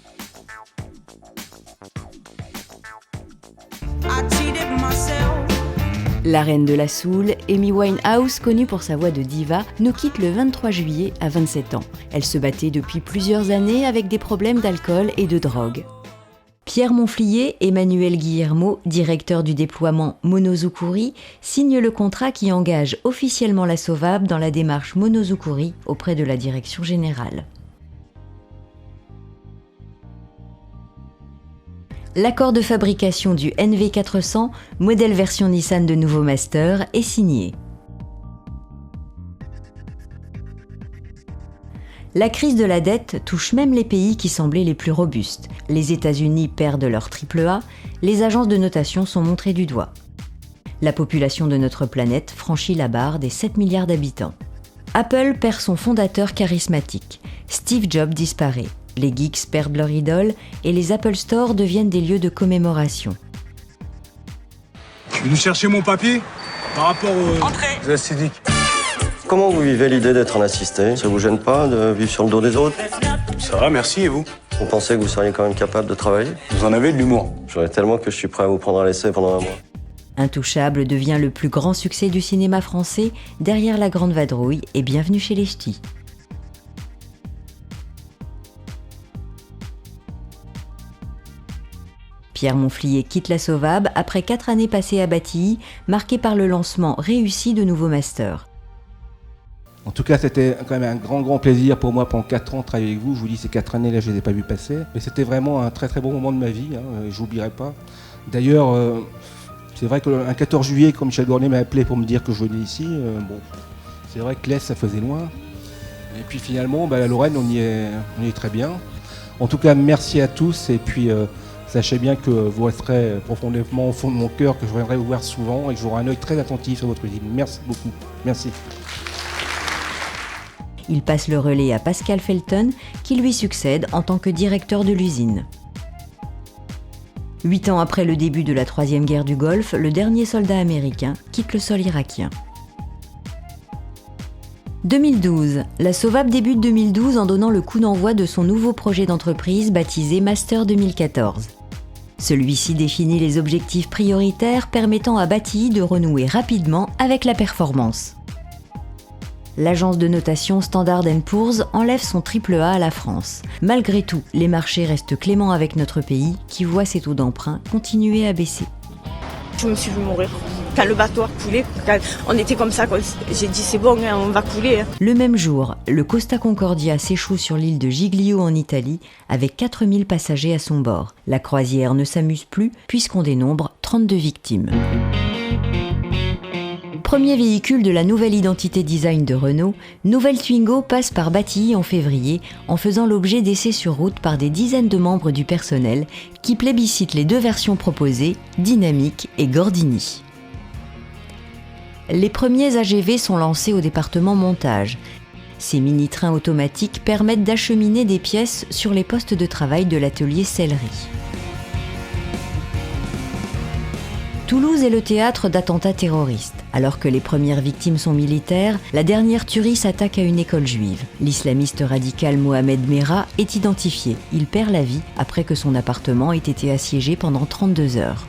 La reine de la soul, Amy Winehouse, connue pour sa voix de diva, nous quitte le 23 juillet à 27 ans. Elle se battait depuis plusieurs années avec des problèmes d'alcool et de drogue. Pierre Monflier, Emmanuel Guillermo, directeur du déploiement Monozukuri, signe le contrat qui engage officiellement la SOVAB dans la démarche Monozukuri auprès de la direction générale. L'accord de fabrication du NV400, modèle version Nissan de nouveau Master, est signé. La crise de la dette touche même les pays qui semblaient les plus robustes. Les États-Unis perdent leur AAA, les agences de notation sont montrées du doigt. La population de notre planète franchit la barre des 7 milliards d'habitants. Apple perd son fondateur charismatique. Steve Jobs disparaît. Les geeks perdent leur idole et les Apple Store deviennent des lieux de commémoration. Je suis venu chercher mon papier par rapport aux acidiques. Comment vous vivez l'idée d'être un assisté? Ça vous gêne pas de vivre sur le dos des autres? Ça va, merci, et vous? Vous pensez que vous seriez quand même capable de travailler? Vous en avez de l'humour. J'aurais tellement que je suis prêt à vous prendre à l'essai pendant un mois. Intouchable devient le plus grand succès du cinéma français derrière La Grande Vadrouille et Bienvenue chez les Ch'tis. Pierre Monflier quitte la SOVAB après 4 années passées à Batilly, marquées par le lancement réussi de nouveaux masters. En tout cas, c'était quand même un grand plaisir pour moi pendant 4 ans de travailler avec vous. Je vous dis, ces 4 années-là, je ne les ai pas vues passer. Mais c'était vraiment un très bon moment de ma vie, je n'oublierai pas. D'ailleurs, c'est vrai qu'un 14 juillet, quand Michel Gornet m'a appelé pour me dire que je venais ici, c'est vrai que l'Est, ça faisait loin. Et puis finalement, la Lorraine, on y est très bien. En tout cas, merci à tous. Et puis, sachez bien que vous resterez profondément au fond de mon cœur, que je viendrai vous voir souvent et que j'aurai un œil très attentif sur votre usine. Merci beaucoup. Merci. Il passe le relais à Pascal Felton, qui lui succède en tant que directeur de l'usine. 8 ans après le début de la Troisième Guerre du Golfe, le dernier soldat américain quitte le sol irakien. 2012. La SOVAB débute 2012 en donnant le coup d'envoi de son nouveau projet d'entreprise baptisé Master 2014. Celui-ci définit les objectifs prioritaires permettant à Batilly de renouer rapidement avec la performance. L'agence de notation Standard & Poor's enlève son AAA à la France. Malgré tout, les marchés restent cléments avec notre pays qui voit ses taux d'emprunt continuer à baisser. Je me suis vu mourir. Quand le bateau a coulé, quand on était comme ça, j'ai dit c'est bon, on va couler. Le même jour, le Costa Concordia s'échoue sur l'île de Giglio en Italie avec 4000 passagers à son bord. La croisière ne s'amuse plus puisqu'on dénombre 32 victimes. Premier véhicule de la nouvelle identité design de Renault, Nouvelle Twingo passe par Batilly en février en faisant l'objet d'essais sur route par des dizaines de membres du personnel qui plébiscitent les 2 versions proposées, Dynamique et Gordini. Les premiers AGV sont lancés au département montage. Ces mini-trains automatiques permettent d'acheminer des pièces sur les postes de travail de l'atelier sellerie. Toulouse est le théâtre d'attentats terroristes. Alors que les premières victimes sont militaires, la dernière tuerie s'attaque à une école juive. L'islamiste radical Mohamed Merah est identifié. Il perd la vie après que son appartement ait été assiégé pendant 32 heures.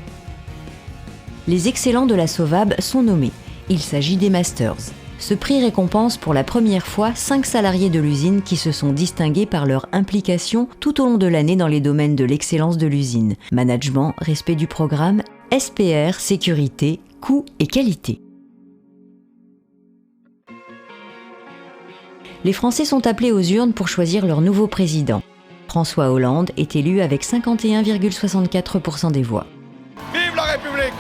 Les excellents de la SOVAB sont nommés. Il s'agit des Masters. Ce prix récompense pour la première fois 5 salariés de l'usine qui se sont distingués par leur implication tout au long de l'année dans les domaines de l'excellence de l'usine. Management, respect du programme, SPR, sécurité, coût et qualité. Les Français sont appelés aux urnes pour choisir leur nouveau président. François Hollande est élu avec 51,64% des voix. Vive la République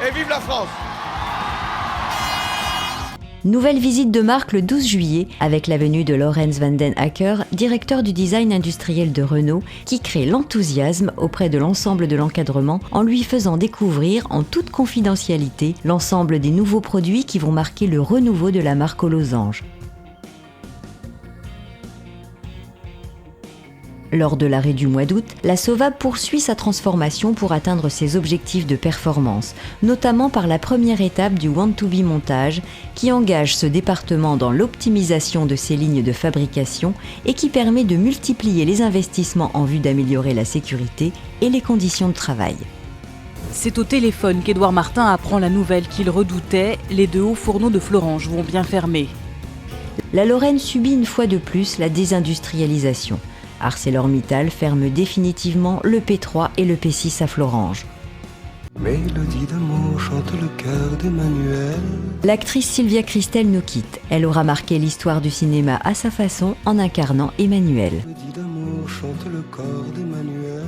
et vive la France! Nouvelle visite de marque le 12 juillet avec la venue de Laurens van den Acker, directeur du design industriel de Renault, qui crée l'enthousiasme auprès de l'ensemble de l'encadrement en lui faisant découvrir en toute confidentialité l'ensemble des nouveaux produits qui vont marquer le renouveau de la marque aux losanges. Lors de l'arrêt du mois d'août, la SOVAB poursuit sa transformation pour atteindre ses objectifs de performance, notamment par la première étape du Want-to-Be montage, qui engage ce département dans l'optimisation de ses lignes de fabrication et qui permet de multiplier les investissements en vue d'améliorer la sécurité et les conditions de travail. C'est au téléphone qu'Édouard Martin apprend la nouvelle qu'il redoutait, les 2 hauts fourneaux de Florange vont bien fermer. La Lorraine subit une fois de plus la désindustrialisation. ArcelorMittal ferme définitivement le P3 et le P6 à Florange. Mélodie d'amour chante le cœur d'Emmanuel. L'actrice Sylvia Kristel nous quitte. Elle aura marqué l'histoire du cinéma à sa façon en incarnant Emmanuel. Mélodie d'amour chante le corps d'Emmanuel.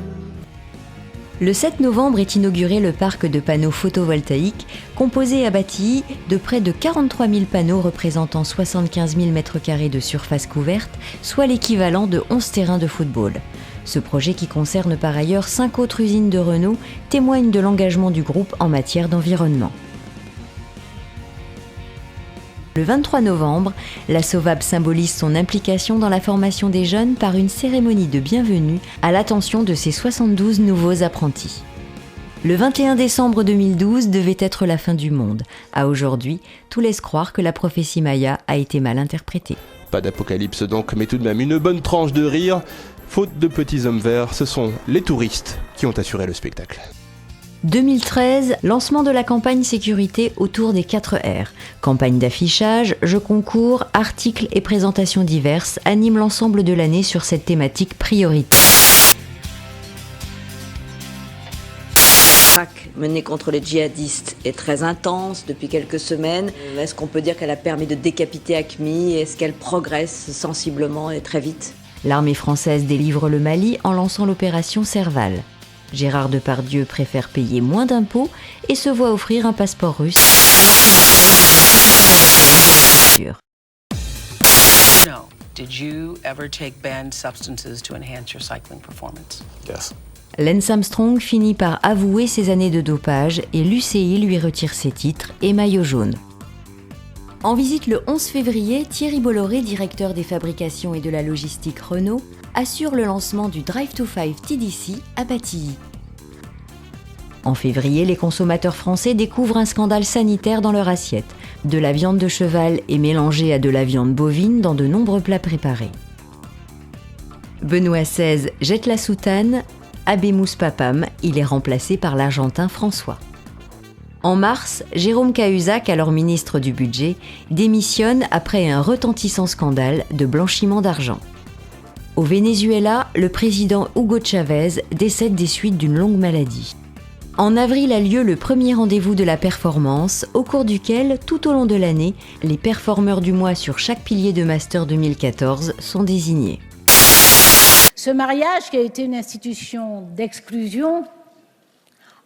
Le 7 novembre est inauguré le parc de panneaux photovoltaïques, composé à Batilly de près de 43 000 panneaux représentant 75 000 m² de surface couverte, soit l'équivalent de 11 terrains de football. Ce projet, qui concerne par ailleurs 5 autres usines de Renault, témoigne de l'engagement du groupe en matière d'environnement. Le 23 novembre, la SOVAB symbolise son implication dans la formation des jeunes par une cérémonie de bienvenue à l'attention de ses 72 nouveaux apprentis. Le 21 décembre 2012 devait être la fin du monde. À aujourd'hui, tout laisse croire que la prophétie Maya a été mal interprétée. Pas d'apocalypse donc, mais tout de même une bonne tranche de rire. Faute de petits hommes verts, ce sont les touristes qui ont assuré le spectacle. 2013, lancement de la campagne sécurité autour des 4 R. Campagne d'affichage, jeux concours, articles et présentations diverses animent l'ensemble de l'année sur cette thématique prioritaire. La traque menée contre les djihadistes est très intense depuis quelques semaines. Est-ce qu'on peut dire qu'elle a permis de décapiter AQMI? Est-ce qu'elle progresse sensiblement et très vite? L'armée française délivre le Mali en lançant l'opération Serval. Gérard Depardieu préfère payer moins d'impôts et se voit offrir un passeport russe. No. Did you ever take banned substances to enhance your cycling performance? Yes. Lance Armstrong finit par avouer ses années de dopage et l'UCI lui retire ses titres et maillot jaune. En visite le 11 février, Thierry Bolloré, directeur des fabrications et de la logistique Renault, assure le lancement du Drive to 5 TDC à Batilly. En février, les consommateurs français découvrent un scandale sanitaire dans leur assiette. De la viande de cheval est mélangée à de la viande bovine dans de nombreux plats préparés. Benoît XVI jette la soutane, Habemus Papam, il est remplacé par l'Argentin François. En mars, Jérôme Cahuzac, alors ministre du Budget, démissionne après un retentissant scandale de blanchiment d'argent. Au Venezuela, le président Hugo Chavez décède des suites d'une longue maladie. En avril a lieu le premier rendez-vous de la performance, au cours duquel, tout au long de l'année, les performeurs du mois sur chaque pilier de Master 2014 sont désignés. Ce mariage, qui a été une institution d'exclusion,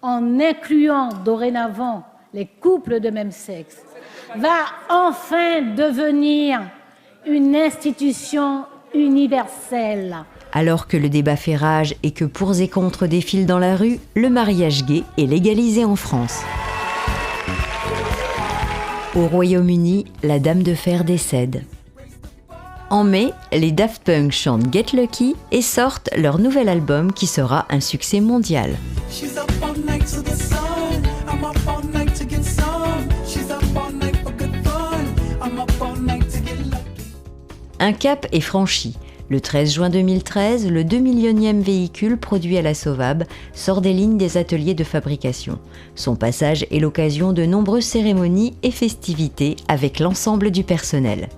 en incluant dorénavant les couples de même sexe, va enfin devenir une institution universelle. Alors que le débat fait rage et que pour et contre défilent dans la rue, le mariage gay est légalisé en France. Au Royaume-Uni, la Dame de Fer décède. En mai, les Daft Punk chantent Get Lucky et sortent leur nouvel album qui sera un succès mondial. Un cap est franchi. Le 13 juin 2013, le 2 millionième véhicule produit à la SOVAB sort des lignes des ateliers de fabrication. Son passage est l'occasion de nombreuses cérémonies et festivités avec l'ensemble du personnel.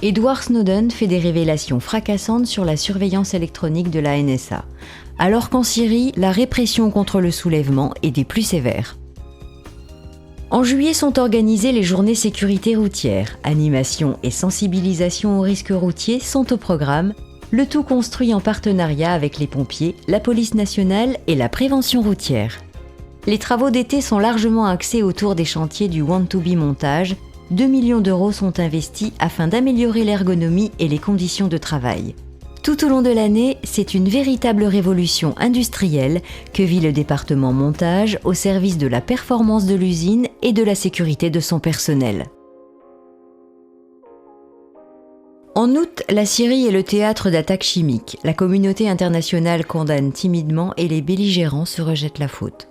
Edward Snowden fait des révélations fracassantes sur la surveillance électronique de la NSA, alors qu'en Syrie, la répression contre le soulèvement est des plus sévères. En juillet sont organisées les journées sécurité routière. Animation et sensibilisation aux risques routiers sont au programme, le tout construit en partenariat avec les pompiers, la police nationale et la prévention routière. Les travaux d'été sont largement axés autour des chantiers du Want to Be montage. 2 millions d'euros sont investis afin d'améliorer l'ergonomie et les conditions de travail. Tout au long de l'année, c'est une véritable révolution industrielle que vit le département montage au service de la performance de l'usine et de la sécurité de son personnel. En août, la Syrie est le théâtre d'attaques chimiques. La communauté internationale condamne timidement et les belligérants se rejettent la faute.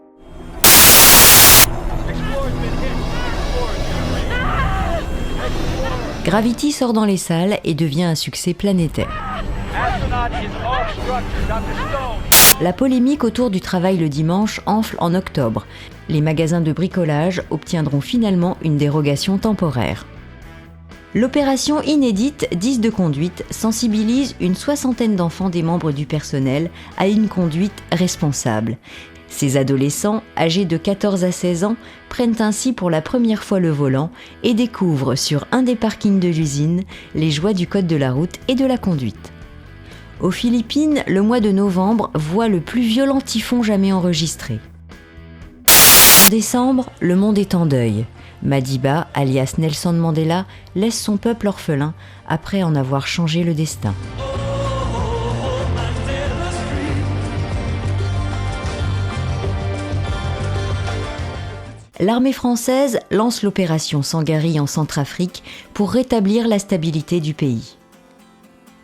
Gravity sort dans les salles et devient un succès planétaire. La polémique autour du travail le dimanche enfle en octobre. Les magasins de bricolage obtiendront finalement une dérogation temporaire. L'opération inédite 10 de conduite sensibilise une 60aine d'enfants des membres du personnel à une conduite responsable. Ces adolescents, âgés de 14 à 16 ans, prennent ainsi pour la première fois le volant et découvrent sur un des parkings de l'usine les joies du code de la route et de la conduite. Aux Philippines, le mois de novembre voit le plus violent typhon jamais enregistré. En décembre, le monde est en deuil. Madiba, alias Nelson Mandela, laisse son peuple orphelin après en avoir changé le destin. L'armée française lance l'opération Sangari en Centrafrique pour rétablir la stabilité du pays.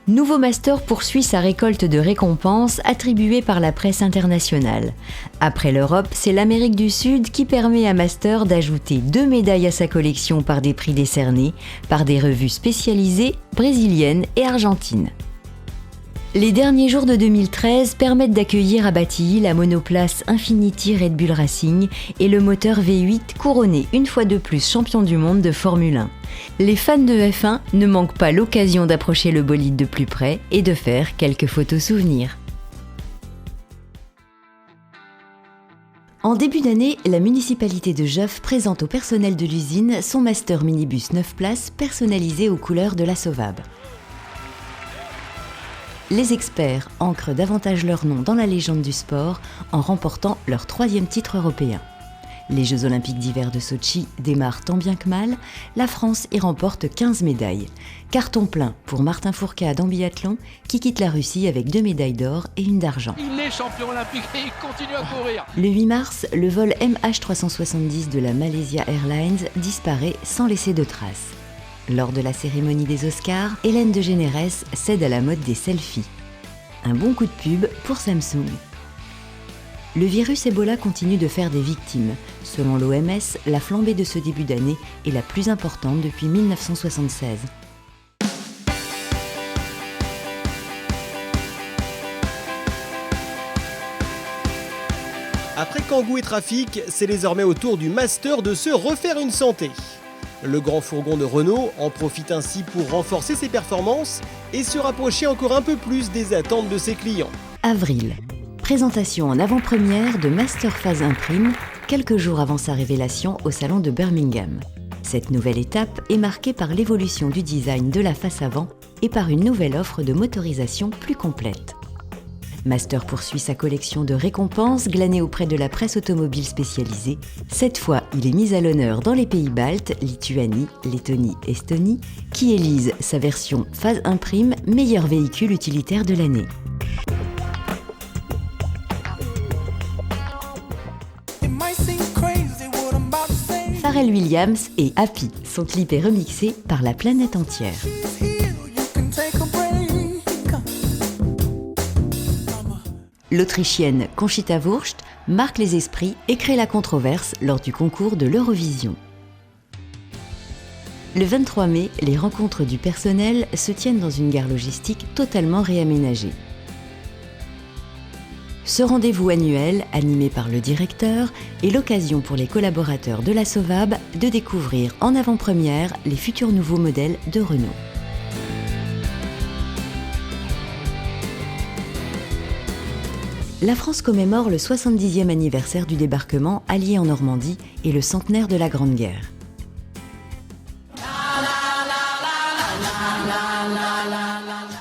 Nouveau Master poursuit sa récolte de récompenses attribuées par la presse internationale. Après l'Europe, c'est l'Amérique du Sud qui permet à Master d'ajouter 2 médailles à sa collection par des prix décernés par des revues spécialisées brésiliennes et argentines. Les derniers jours de 2013 permettent d'accueillir à Batilly la monoplace Infiniti Red Bull Racing et le moteur V8 couronné une fois de plus champion du monde de Formule 1. Les fans de F1 ne manquent pas l'occasion d'approcher le bolide de plus près et de faire quelques photos souvenirs. En début d'année, la municipalité de Joffre présente au personnel de l'usine son Master minibus 9 places personnalisé aux couleurs de la Sovab. Les experts ancrent davantage leur nom dans la légende du sport en remportant leur 3e titre européen. Les Jeux Olympiques d'hiver de Sotchi démarrent tant bien que mal, la France y remporte 15 médailles. Carton plein pour Martin Fourcade en biathlon qui quitte la Russie avec 2 médailles d'or et 1 d'argent. Il est champion olympique et il continue à courir. Le 8 mars, le vol MH370 de la Malaysia Airlines disparaît sans laisser de traces. Lors de la cérémonie des Oscars, Hélène DeGeneres cède à la mode des selfies. Un bon coup de pub pour Samsung. Le virus Ebola continue de faire des victimes. Selon l'OMS, la flambée de ce début d'année est la plus importante depuis 1976. Après Kangoo et Trafic, c'est désormais au tour du Master de se refaire une santé. Le grand fourgon de Renault en profite ainsi pour renforcer ses performances et se rapprocher encore un peu plus des attentes de ses clients. Avril. Présentation en avant-première de Master Phase Imprime, quelques jours avant sa révélation au salon de Birmingham. Cette nouvelle étape est marquée par l'évolution du design de la face avant et par une nouvelle offre de motorisation plus complète. Master poursuit sa collection de récompenses glanées auprès de la presse automobile spécialisée. Cette fois, il est mis à l'honneur dans les pays baltes, Lituanie, Lettonie, Estonie, qui élisent sa version Phase Imprime meilleur véhicule utilitaire de l'année. Pharrell Williams et Happy, son clip est remixé par la planète entière. L'Autrichienne Conchita Wurst marque les esprits et crée la controverse lors du concours de l'Eurovision. Le 23 mai, les rencontres du personnel se tiennent dans une gare logistique totalement réaménagée. Ce rendez-vous annuel, animé par le directeur, est l'occasion pour les collaborateurs de la Sovab de découvrir en avant-première les futurs nouveaux modèles de Renault. La France commémore le 70e anniversaire du débarquement allié en Normandie et le centenaire de la Grande Guerre.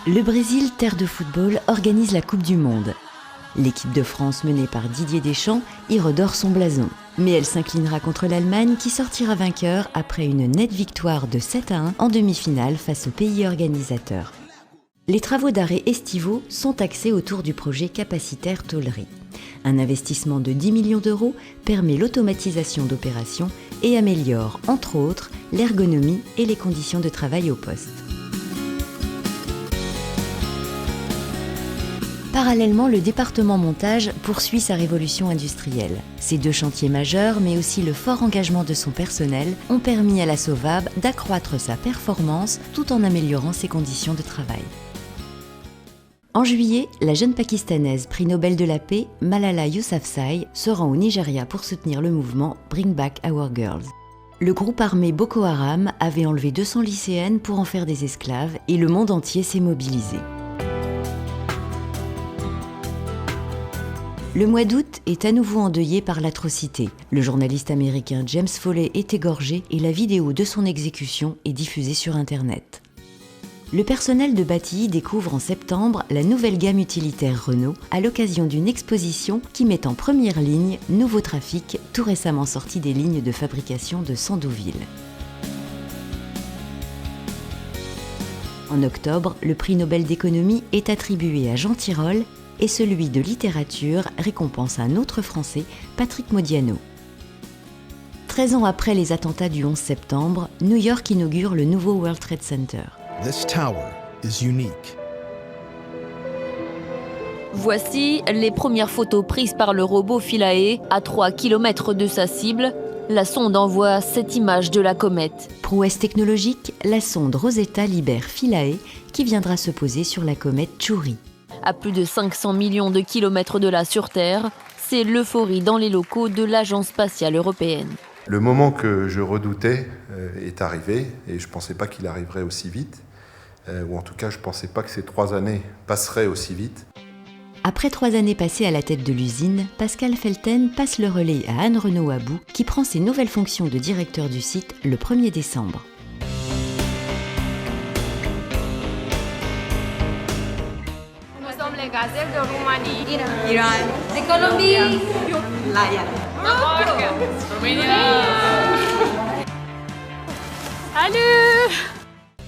Le Brésil, terre de football, organise la Coupe du Monde. L'équipe de France menée par Didier Deschamps y redore son blason. Mais elle s'inclinera contre l'Allemagne qui sortira vainqueur après une nette victoire de 7-1 en demi-finale face au pays organisateur. Les travaux d'arrêt estivaux sont axés autour du projet capacitaire tôlerie. Un investissement de 10 millions d'euros permet l'automatisation d'opérations et améliore, entre autres, l'ergonomie et les conditions de travail au poste. Parallèlement, le département montage poursuit sa révolution industrielle. Ces 2 chantiers majeurs, mais aussi le fort engagement de son personnel, ont permis à la Sovab d'accroître sa performance tout en améliorant ses conditions de travail. En juillet, la jeune Pakistanaise prix Nobel de la paix, Malala Yousafzai, se rend au Nigeria pour soutenir le mouvement Bring Back Our Girls. Le groupe armé Boko Haram avait enlevé 200 lycéennes pour en faire des esclaves et le monde entier s'est mobilisé. Le mois d'août est à nouveau endeuillé par l'atrocité. Le journaliste américain James Foley est égorgé et la vidéo de son exécution est diffusée sur Internet. Le personnel de Batilly découvre en septembre la nouvelle gamme utilitaire Renault à l'occasion d'une exposition qui met en première ligne Nouveau Trafic, tout récemment sorti des lignes de fabrication de Sandouville. En octobre, le prix Nobel d'économie est attribué à Jean Tirole et celui de littérature récompense un autre Français, Patrick Modiano. 13 ans après les attentats du 11 septembre, New York inaugure le nouveau World Trade Center. This tower is unique. Voici les premières photos prises par le robot Philae à 3 km de sa cible. La sonde envoie cette image de la comète. Prouesse technologique, la sonde Rosetta libère Philae qui viendra se poser sur la comète Chury. À plus de 500 millions de kilomètres de là sur Terre, c'est l'euphorie dans les locaux de l'Agence spatiale européenne. Le moment que je redoutais est arrivé et je ne pensais pas qu'il arriverait aussi vite. Ou en tout cas, je ne pensais pas que ces 3 années passeraient aussi vite. Après 3 années passées à la tête de l'usine, Pascal Felten passe le relais à Anne Renaud-Abou, qui prend ses nouvelles fonctions de directeur du site le 1er décembre. Nous sommes les gazelles de Roumanie, Iran, de Colombie, Maroc, Salut!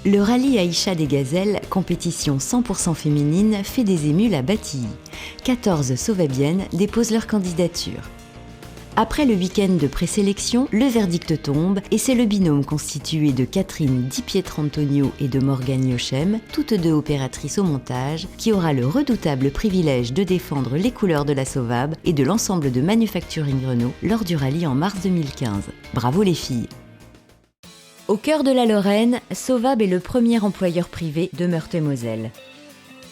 Le rallye Aïcha des Gazelles, compétition 100% féminine, fait des émules à Batilly. 14 sauvabiennes déposent leur candidature. Après le week-end de présélection, le verdict tombe et c'est le binôme constitué de Catherine Di Pietrantonio et de Morgane Yochem, toutes deux opératrices au montage, qui aura le redoutable privilège de défendre les couleurs de la Sauvab et de l'ensemble de Manufacturing Renault lors du rallye en mars 2015. Bravo les filles! Au cœur de la Lorraine, Sauvab est le premier employeur privé de Meurthe-et-Moselle.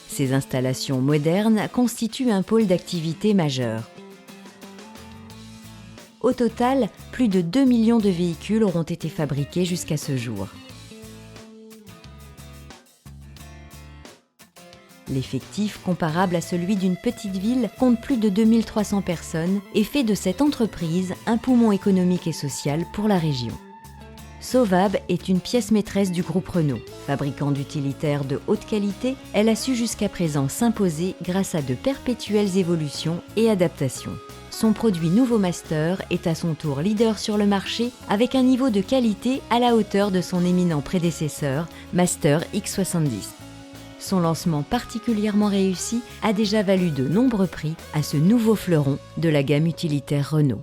Ces installations modernes constituent un pôle d'activité majeur. Au total, plus de 2 millions de véhicules auront été fabriqués jusqu'à ce jour. L'effectif, comparable à celui d'une petite ville, compte plus de 2300 personnes et fait de cette entreprise un poumon économique et social pour la région. Sauvab est une pièce maîtresse du groupe Renault. Fabricant d'utilitaires de haute qualité, elle a su jusqu'à présent s'imposer grâce à de perpétuelles évolutions et adaptations. Son produit Nouveau Master est à son tour leader sur le marché avec un niveau de qualité à la hauteur de son éminent prédécesseur, Master X70. Son lancement particulièrement réussi a déjà valu de nombreux prix à ce nouveau fleuron de la gamme utilitaire Renault.